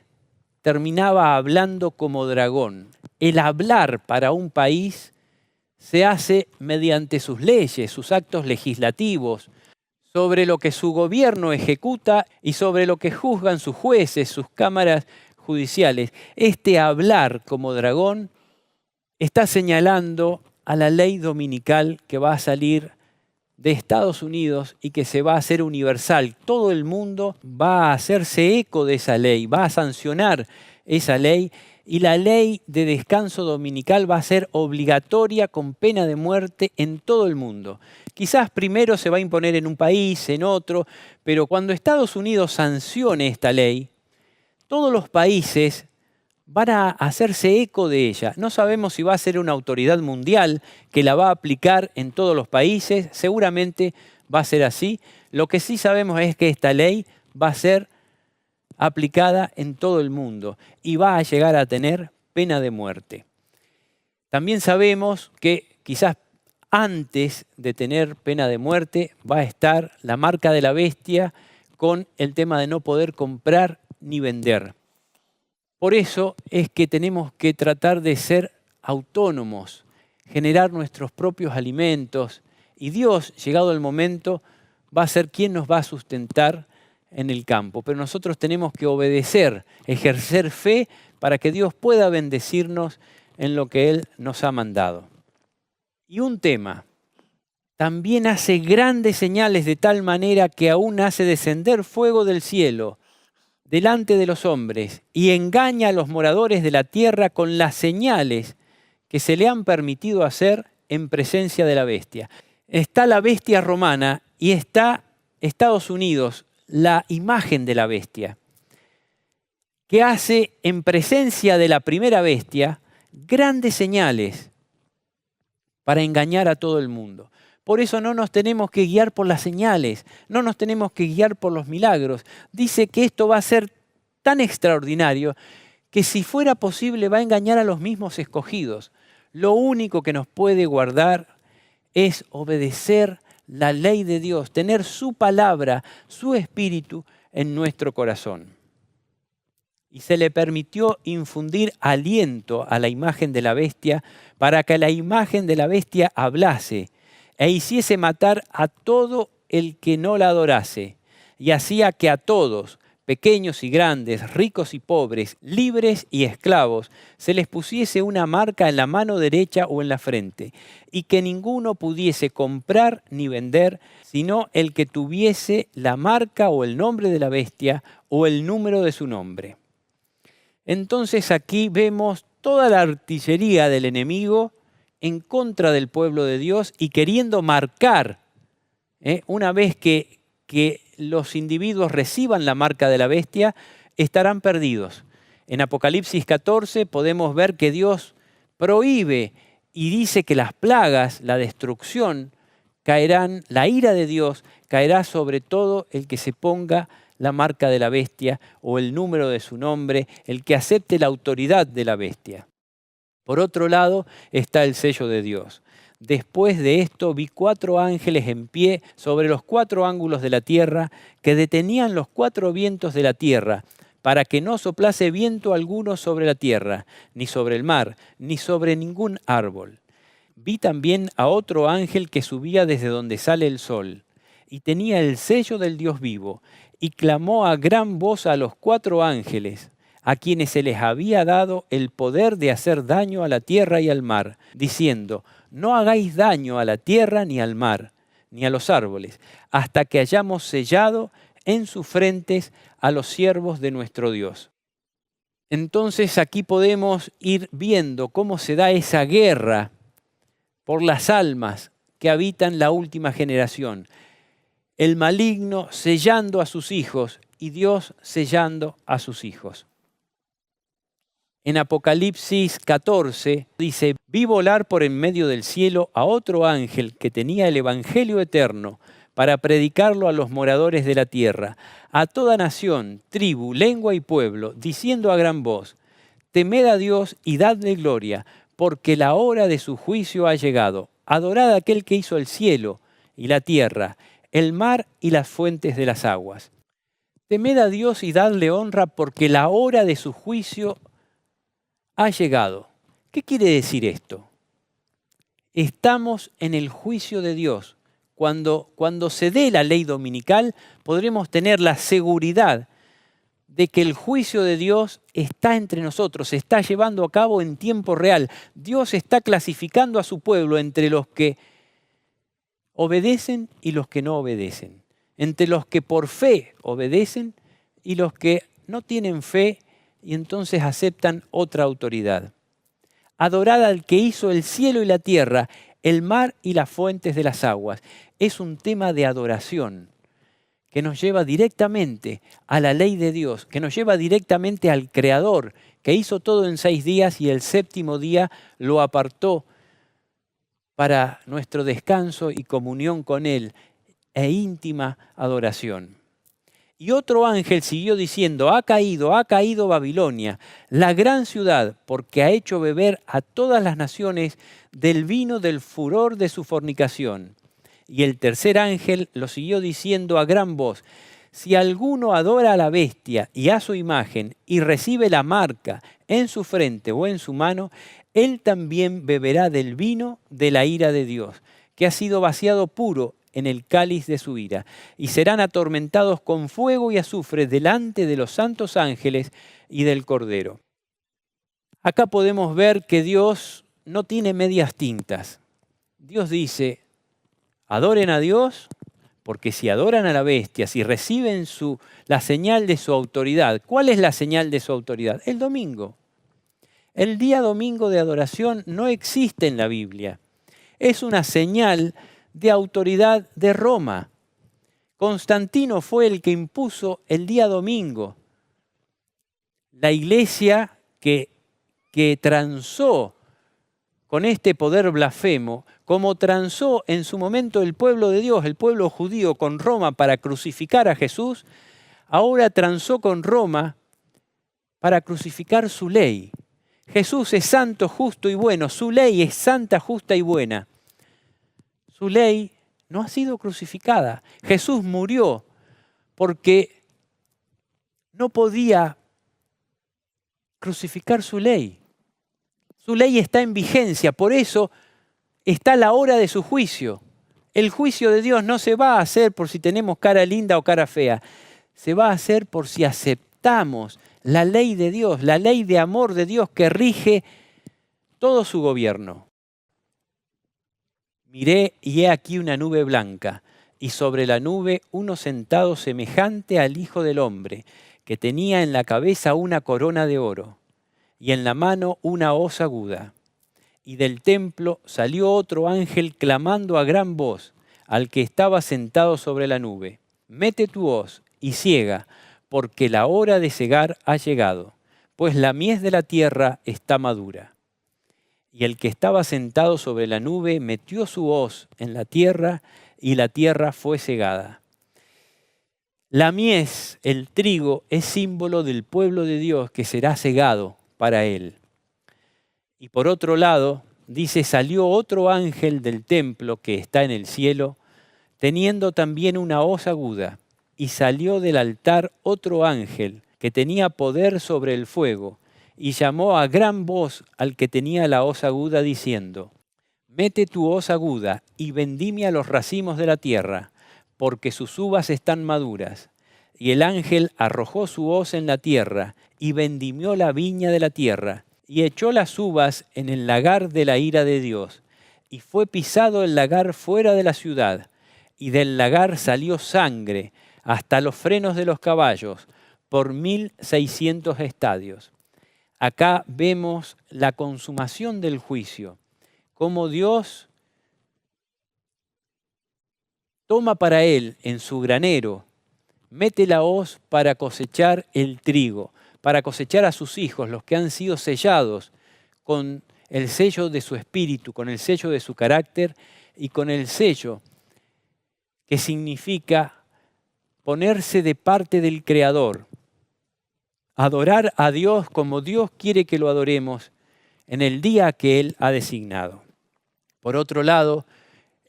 terminaba hablando como dragón. El hablar para un país se hace mediante sus leyes, sus actos legislativos, sobre lo que su gobierno ejecuta y sobre lo que juzgan sus jueces, sus cámaras judiciales. Este hablar como dragón está señalando a la ley dominical que va a salir de Estados Unidos y que se va a hacer universal. Todo el mundo va a hacerse eco de esa ley, va a sancionar esa ley, y la ley de descanso dominical va a ser obligatoria con pena de muerte en todo el mundo. Quizás primero se va a imponer en un país, en otro, pero cuando Estados Unidos sancione esta ley, todos los países van a hacerse eco de ella. No sabemos si va a ser una autoridad mundial que la va a aplicar en todos los países. Seguramente va a ser así. Lo que sí sabemos es que esta ley va a ser aplicada en todo el mundo y va a llegar a tener pena de muerte. También sabemos que quizás antes de tener pena de muerte va a estar la marca de la bestia con el tema de no poder comprar ni vender. Por eso es que tenemos que tratar de ser autónomos, generar nuestros propios alimentos, y Dios, llegado el momento, va a ser quien nos va a sustentar en el campo. Pero nosotros tenemos que obedecer, ejercer fe para que Dios pueda bendecirnos en lo que Él nos ha mandado. Y un tema, también hace grandes señales de tal manera que aún hace descender fuego del cielo delante de los hombres y engaña a los moradores de la tierra con las señales que se le han permitido hacer en presencia de la bestia. Está la bestia romana y está Estados Unidos, la imagen de la bestia, que hace en presencia de la primera bestia grandes señales para engañar a todo el mundo. Por eso no nos tenemos que guiar por las señales, no nos tenemos que guiar por los milagros. Dice que esto va a ser tan extraordinario que si fuera posible va a engañar a los mismos escogidos. Lo único que nos puede guardar es obedecer la ley de Dios, tener su palabra, su espíritu en nuestro corazón. Y se le permitió infundir aliento a la imagen de la bestia para que la imagen de la bestia hablase e hiciese matar a todo el que no la adorase, y hacía que a todos, pequeños y grandes, ricos y pobres, libres y esclavos, se les pusiese una marca en la mano derecha o en la frente, y que ninguno pudiese comprar ni vender, sino el que tuviese la marca o el nombre de la bestia o el número de su nombre. Entonces aquí vemos toda la artillería del enemigo en contra del pueblo de Dios y queriendo marcar, una vez que los individuos reciban la marca de la bestia, estarán perdidos. En Apocalipsis 14 podemos ver que Dios prohíbe y dice que las plagas, la destrucción, caerán, la ira de Dios caerá sobre todo el que se ponga la marca de la bestia o el número de su nombre, el que acepte la autoridad de la bestia. Por otro lado está el sello de Dios. Después de esto vi 4 ángeles en pie sobre los 4 ángulos de la tierra, que detenían los 4 vientos de la tierra, para que no soplase viento alguno sobre la tierra, ni sobre el mar, ni sobre ningún árbol. Vi también a otro ángel que subía desde donde sale el sol, y tenía el sello del Dios vivo, y clamó a gran voz a los 4 ángeles, a quienes se les había dado el poder de hacer daño a la tierra y al mar, diciendo: no hagáis daño a la tierra ni al mar, ni a los árboles, hasta que hayamos sellado en sus frentes a los siervos de nuestro Dios. Entonces aquí podemos ir viendo cómo se da esa guerra por las almas que habitan la última generación. El maligno sellando a sus hijos y Dios sellando a sus hijos. En Apocalipsis 14 dice: vi volar por en medio del cielo a otro ángel que tenía el evangelio eterno para predicarlo a los moradores de la tierra, a toda nación, tribu, lengua y pueblo, diciendo a gran voz: temed a Dios y dadle gloria, porque la hora de su juicio ha llegado. Adorad a aquel que hizo el cielo y la tierra, el mar y las fuentes de las aguas. Temed a Dios y dadle honra porque la hora de su juicio ha llegado. ¿Qué quiere decir esto? Estamos en el juicio de Dios. Cuando se dé la ley dominical, podremos tener la seguridad de que el juicio de Dios está entre nosotros, se está llevando a cabo en tiempo real. Dios está clasificando a su pueblo entre los que obedecen y los que no obedecen, entre los que por fe obedecen y los que no tienen fe y entonces aceptan otra autoridad. Adorad al que hizo el cielo y la tierra, el mar y las fuentes de las aguas. Es un tema de adoración que nos lleva directamente a la ley de Dios, que nos lleva directamente al Creador, que hizo todo en 6 días y el séptimo día lo apartó para nuestro descanso y comunión con Él e íntima adoración. Y otro ángel siguió diciendo, ha caído Babilonia, la gran ciudad, porque ha hecho beber a todas las naciones del vino del furor de su fornicación. Y el tercer ángel lo siguió diciendo a gran voz, si alguno adora a la bestia y a su imagen y recibe la marca en su frente o en su mano, él también beberá del vino de la ira de Dios, que ha sido vaciado puro en el cáliz de su ira, y serán atormentados con fuego y azufre delante de los santos ángeles y del Cordero. Acá podemos ver que Dios no tiene medias tintas. Dios dice, adoren a Dios, porque si adoran a la bestia, si reciben la señal de su autoridad, ¿cuál es la señal de su autoridad? El domingo. El día domingo de adoración no existe en la Biblia. Es una señal de autoridad de Roma. Constantino fue el que impuso el día domingo. La iglesia que transó con este poder blasfemo, como transó en su momento el pueblo de Dios, el pueblo judío con Roma para crucificar a Jesús, ahora transó con Roma para crucificar su ley. Jesús es santo, justo y bueno, su ley es santa, justa y buena. Su ley no ha sido crucificada. Jesús murió porque no podía crucificar su ley. Su ley está en vigencia, por eso está la hora de su juicio. El juicio de Dios no se va a hacer por si tenemos cara linda o cara fea. Se va a hacer por si aceptamos la ley de Dios, la ley de amor de Dios que rige todo su gobierno. Miré y he aquí una nube blanca, y sobre la nube uno sentado semejante al Hijo del Hombre, que tenía en la cabeza una corona de oro, y en la mano una hoz aguda. Y del templo salió otro ángel clamando a gran voz al que estaba sentado sobre la nube, mete tu hoz y ciega, porque la hora de cegar ha llegado, pues la mies de la tierra está madura. Y el que estaba sentado sobre la nube metió su hoz en la tierra y la tierra fue cegada. La mies, el trigo, es símbolo del pueblo de Dios que será cegado para él. Y por otro lado, dice, salió otro ángel del templo que está en el cielo, teniendo también una hoz aguda, y salió del altar otro ángel que tenía poder sobre el fuego, y llamó a gran voz al que tenía la hoz aguda, diciendo, mete tu hoz aguda y vendimia los racimos de la tierra, porque sus uvas están maduras. Y el ángel arrojó su hoz en la tierra, y vendimió la viña de la tierra, y echó las uvas en el lagar de la ira de Dios. Y fue pisado el lagar fuera de la ciudad, y del lagar salió sangre hasta los frenos de los caballos, por 1600 estadios. Acá vemos la consumación del juicio, cómo Dios toma para él en su granero, mete la hoz para cosechar el trigo, para cosechar a sus hijos, los que han sido sellados con el sello de su espíritu, con el sello de su carácter y con el sello que significa ponerse de parte del Creador. Adorar a Dios como Dios quiere que lo adoremos en el día que Él ha designado. Por otro lado,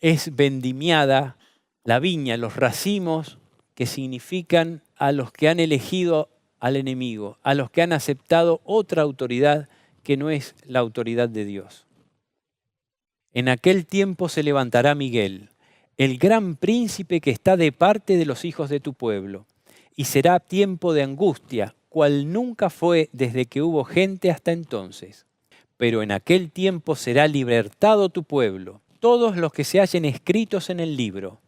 es vendimiada la viña, los racimos que significan a los que han elegido al enemigo, a los que han aceptado otra autoridad que no es la autoridad de Dios. En aquel tiempo se levantará Miguel, el gran príncipe que está de parte de los hijos de tu pueblo, y será tiempo de angustia, cual nunca fue desde que hubo gente hasta entonces. Pero en aquel tiempo será libertado tu pueblo, todos los que se hallen escritos en el libro.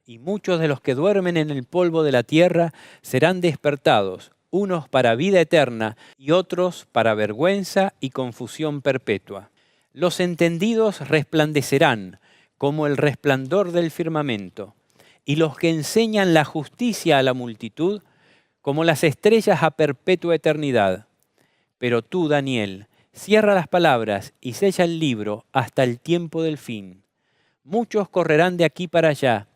Y muchos de los que duermen en el polvo de la tierra serán despertados, unos para vida eterna y otros para vergüenza y confusión perpetua. Los entendidos resplandecerán como el resplandor del firmamento, y los que enseñan la justicia a la multitud como las estrellas a perpetua eternidad. Pero tú, Daniel, cierra las palabras y sella el libro hasta el tiempo del fin. Muchos correrán de aquí para allá,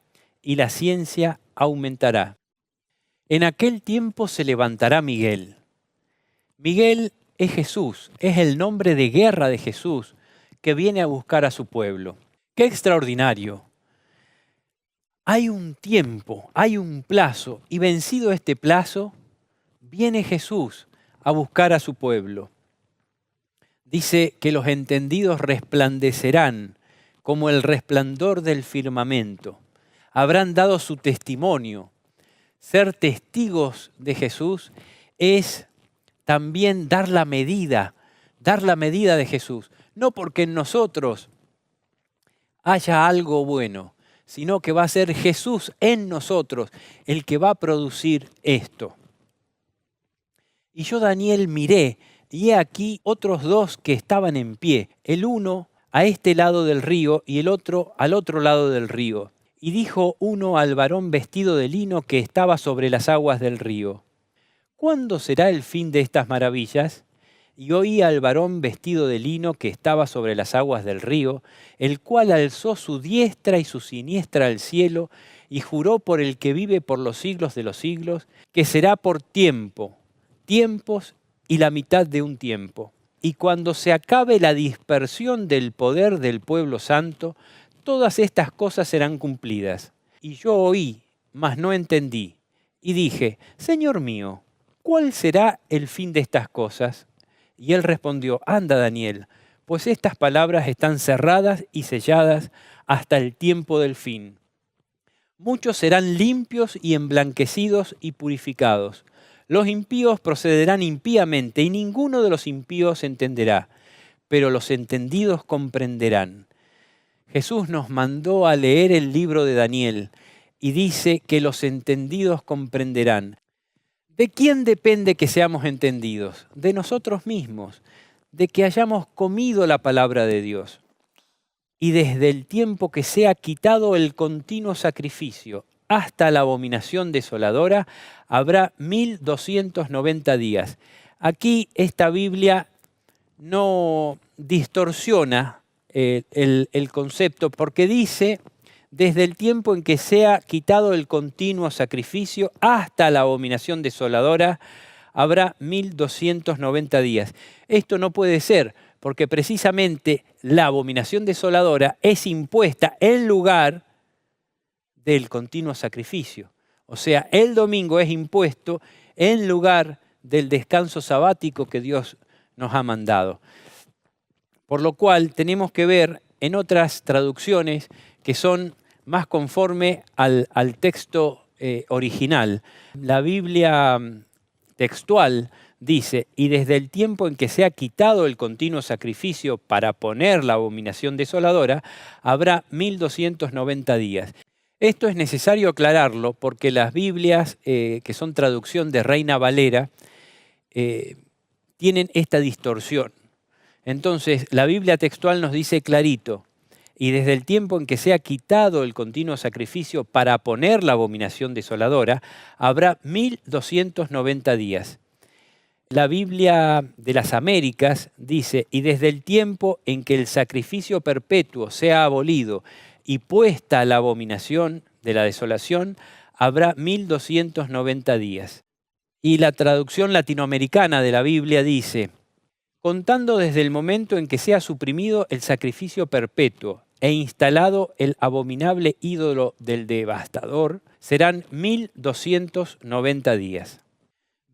y la ciencia aumentará. En aquel tiempo se levantará Miguel. Miguel es Jesús, es el nombre de guerra de Jesús que viene a buscar a su pueblo. ¡Qué extraordinario! Hay un tiempo, hay un plazo, y vencido este plazo, viene Jesús a buscar a su pueblo. Dice que los entendidos resplandecerán como el resplandor del firmamento. Habrán dado su testimonio. Ser testigos de Jesús es también dar la medida de Jesús. No porque en nosotros haya algo bueno, sino que va a ser Jesús en nosotros el que va a producir esto. Y yo, Daniel, miré, y he aquí otros dos que estaban en pie, el uno a este lado del río y el otro al otro lado del río. Y dijo uno al varón vestido de lino que estaba sobre las aguas del río: ¿Cuándo será el fin de estas maravillas? Y oí al varón vestido de lino que estaba sobre las aguas del río, el cual alzó su diestra y su siniestra al cielo, y juró por el que vive por los siglos de los siglos, que será por tiempo, tiempos y la mitad de un tiempo. Y cuando se acabe la dispersión del poder del pueblo santo, todas estas cosas serán cumplidas. Y yo oí, mas no entendí. Y dije: Señor mío, ¿cuál será el fin de estas cosas? Y él respondió: Anda, Daniel, pues estas palabras están cerradas y selladas hasta el tiempo del fin. Muchos serán limpios y emblanquecidos y purificados. Los impíos procederán impíamente, y ninguno de los impíos entenderá, pero los entendidos comprenderán. Jesús nos mandó a leer el libro de Daniel y dice que los entendidos comprenderán. ¿De quién depende que seamos entendidos? De nosotros mismos, de que hayamos comido la palabra de Dios. Y desde el tiempo que sea quitado el continuo sacrificio hasta la abominación desoladora, habrá 1290 días. Aquí esta Biblia no distorsiona el concepto, porque dice: desde el tiempo en que sea quitado el continuo sacrificio hasta la abominación desoladora, habrá 1290 días. Esto no puede ser, porque precisamente la abominación desoladora es impuesta en lugar del continuo sacrificio. O sea, el domingo es impuesto en lugar del descanso sabático que Dios nos ha mandado. Por lo cual tenemos que ver en otras traducciones que son más conforme al texto original. La Biblia textual dice: y desde el tiempo en que se ha quitado el continuo sacrificio para poner la abominación desoladora, habrá 1290 días. Esto es necesario aclararlo porque las Biblias, que son traducción de Reina Valera, tienen esta distorsión. Entonces, la Biblia textual nos dice clarito: y desde el tiempo en que se ha quitado el continuo sacrificio para poner la abominación desoladora, habrá 1290 días. La Biblia de las Américas dice: y desde el tiempo en que el sacrificio perpetuo sea abolido y puesta la abominación de la desolación, habrá 1290 días. Y la traducción latinoamericana de la Biblia dice: contando desde el momento en que sea suprimido el sacrificio perpetuo e instalado el abominable ídolo del devastador, Serán 1290 días.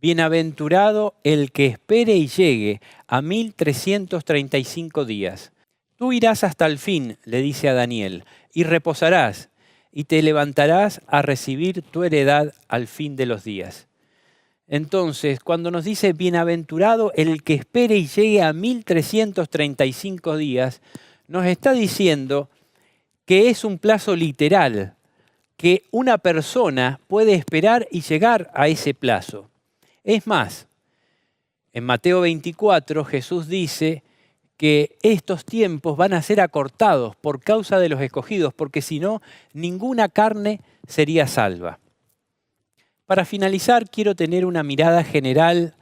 Bienaventurado el que espere y llegue a 1335 días. Tú irás hasta el fin, le dice a Daniel, y reposarás, y te levantarás a recibir tu heredad al fin de los días. Entonces, cuando nos dice bienaventurado el que espere y llegue a 1335 días, nos está diciendo que es un plazo literal, que una persona puede esperar y llegar a ese plazo. Es más, en Mateo 24 Jesús dice que estos tiempos van a ser acortados por causa de los escogidos, porque si no, ninguna carne sería salva. Para finalizar, quiero tener una mirada general,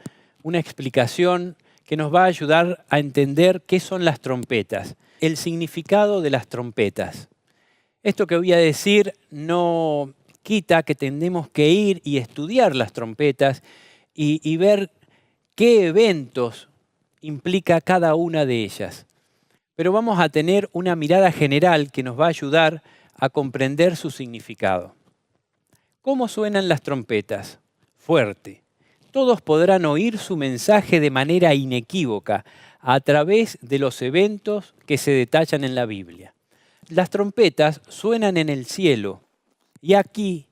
una explicación que nos va a ayudar a entender qué son las trompetas, el significado de las trompetas. Esto que voy a decir no quita que tendremos que ir y estudiar las trompetas y ver qué eventos implica cada una de ellas. Pero vamos a tener una mirada general que nos va a ayudar a comprender su significado. ¿Cómo suenan las trompetas? Fuerte. Todos podrán oír su mensaje de manera inequívoca a través de los eventos que se detallan en la Biblia. Las trompetas suenan en el cielo y aquí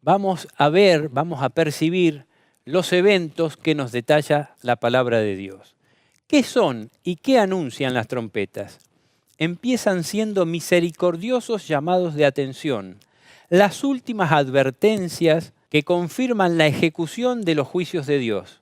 vamos a percibir los eventos que nos detalla la palabra de Dios. ¿Qué son y qué anuncian las trompetas? Empiezan siendo misericordiosos llamados de atención, las últimas advertencias que confirman la ejecución de los juicios de Dios.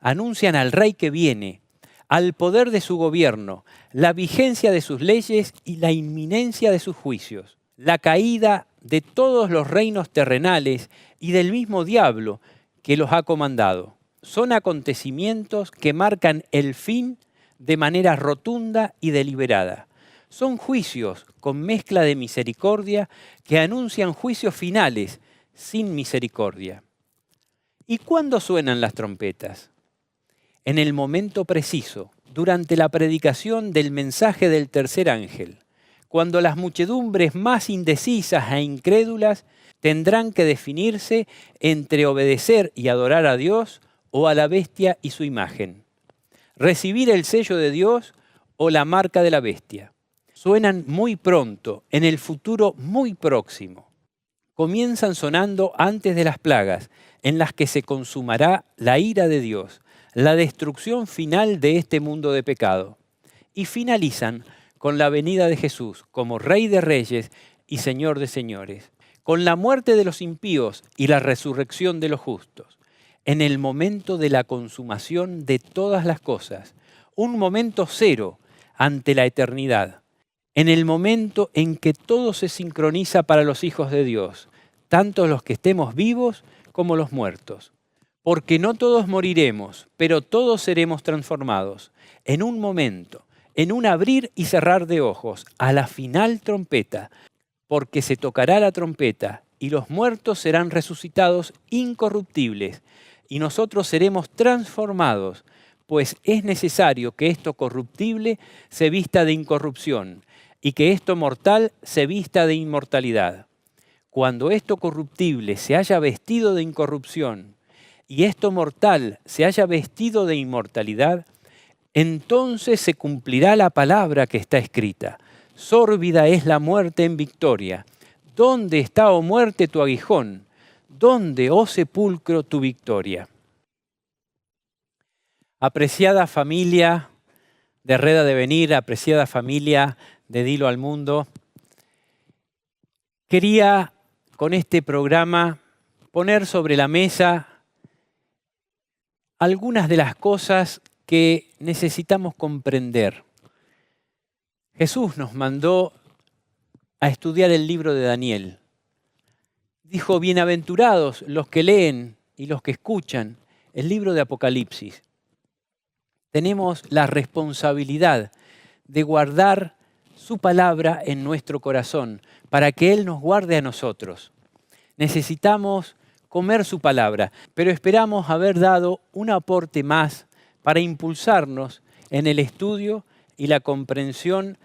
Anuncian al Rey que viene, al poder de su gobierno, la vigencia de sus leyes y la inminencia de sus juicios, la caída de todos los reinos terrenales y del mismo diablo que los ha comandado. Son acontecimientos que marcan el fin de manera rotunda y deliberada. Son juicios con mezcla de misericordia que anuncian juicios finales sin misericordia. ¿Y cuándo suenan las trompetas? En el momento preciso, durante la predicación del mensaje del tercer ángel, cuando las muchedumbres más indecisas e incrédulas tendrán que definirse entre obedecer y adorar a Dios o a la bestia y su imagen, recibir el sello de Dios o la marca de la bestia. Suenan muy pronto, en el futuro muy próximo. Comienzan sonando antes de las plagas, en las que se consumará la ira de Dios, la destrucción final de este mundo de pecado. Y finalizan con la venida de Jesús como Rey de Reyes y Señor de Señores, con la muerte de los impíos y la resurrección de los justos, en el momento de la consumación de todas las cosas, un momento cero ante la eternidad, en el momento en que todo se sincroniza para los hijos de Dios, tanto los que estemos vivos como los muertos. Porque no todos moriremos, pero todos seremos transformados, en un momento, en un abrir y cerrar de ojos, a la final trompeta, porque se tocará la trompeta y los muertos serán resucitados incorruptibles y nosotros seremos transformados, pues es necesario que esto corruptible se vista de incorrupción y que esto mortal se vista de inmortalidad. Cuando esto corruptible se haya vestido de incorrupción y esto mortal se haya vestido de inmortalidad, entonces se cumplirá la palabra que está escrita. Sórbida es la muerte en victoria. ¿Dónde está, oh muerte, tu aguijón? ¿Dónde, oh sepulcro, tu victoria? Apreciada familia de Reda de Venir, apreciada familia de Dilo al Mundo, quería con este programa poner sobre la mesa algunas de las cosas que necesitamos comprender. Jesús nos mandó a estudiar el libro de Daniel. Dijo, bienaventurados los que leen y los que escuchan el libro de Apocalipsis. Tenemos la responsabilidad de guardar su palabra en nuestro corazón para que Él nos guarde a nosotros. Necesitamos comer su palabra, pero esperamos haber dado un aporte más para impulsarnos en el estudio y la comprensión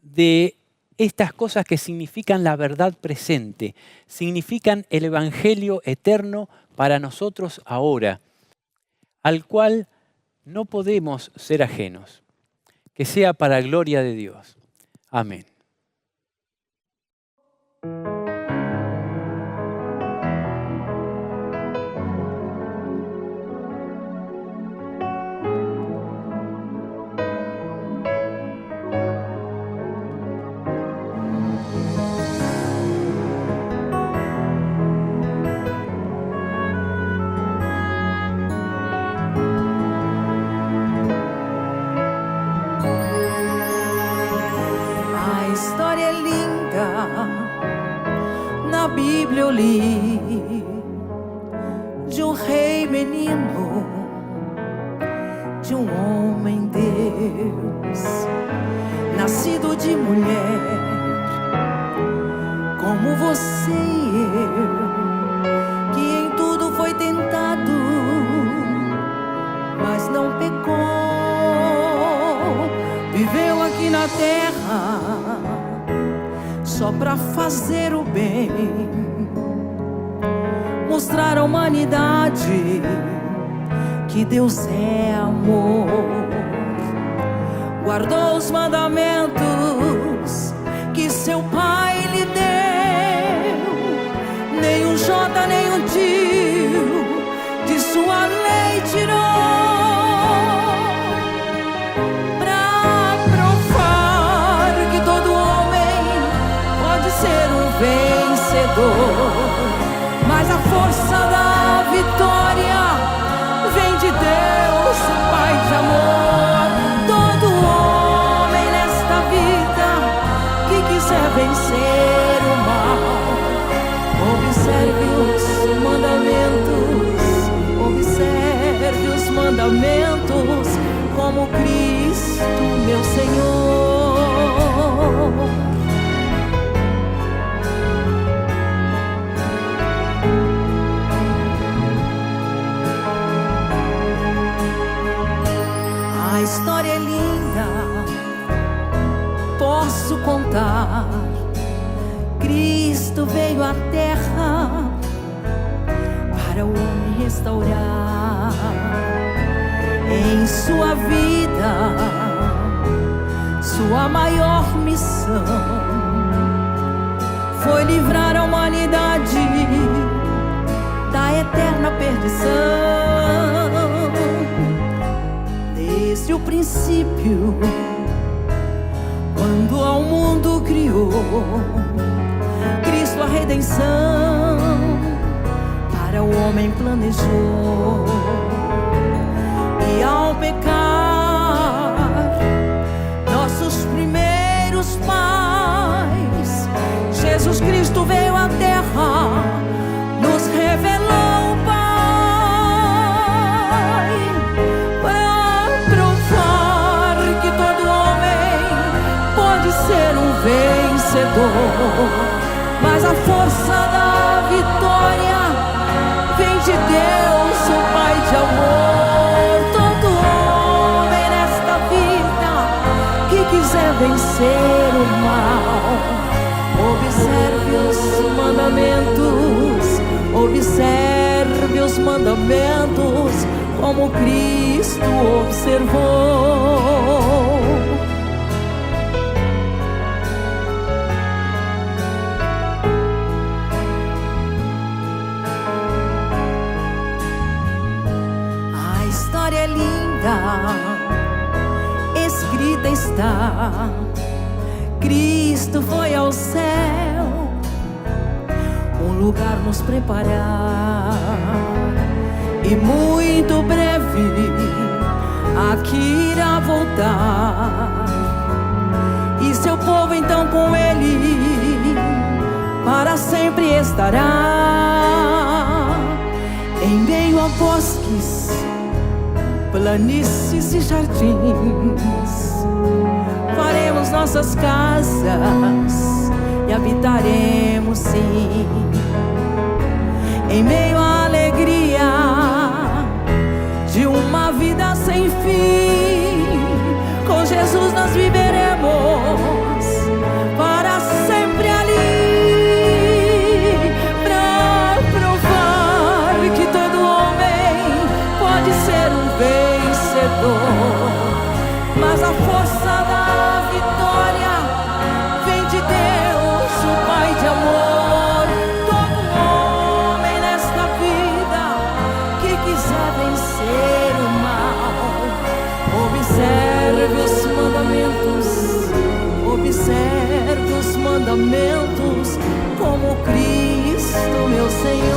de estas cosas que significan la verdad presente, significan el Evangelio eterno para nosotros ahora, al cual no podemos ser ajenos. Que sea para gloria de Dios. Amén. A história é linda, na Bíblia eu li de um rei menino, de um homem Deus, nascido de mulher, como você e eu, que em tudo foi tentado, mas não pecou. Viveu aqui na terra só pra fazer o bem, mostrar à humanidade que Deus é amor. Guardou os mandamentos que seu pai lhe deu, nem um jota, nem um tio de sua lei tirou. Mas a força da vitória vem de Deus, Pai de amor. Todo homem nesta vida que quiser vencer o mal, observe os mandamentos, como Cristo, meu Senhor. A história é linda, posso contar. Cristo veio à terra para o homem restaurar. Em sua vida, sua maior missão foi livrar a humanidade da eterna perdição. Desde o princípio, quando ao mundo criou, Cristo a redenção para o homem planejou. E ao pecar, nossos primeiros pais, Jesus Cristo veio à terra, nos revelou o Pai, para provar que todo homem pode ser um vencedor. Mas a força da vitória vem de Deus, o Pai de amor. Todo homem nesta vida que quiser vencer o mal, observe os mandamentos, como Cristo observou. A história é linda, escrita está. Cristo foi ao céu, um lugar nos preparar, e muito breve aqui irá voltar, e seu povo então com ele para sempre estará. Em meio a bosques, planícies e jardins, faremos nossas casas e habitaremos sim. Em meio à alegria de uma vida sem fim, com Jesus nós viveremos para observe os mandamentos como Cristo, meu Senhor.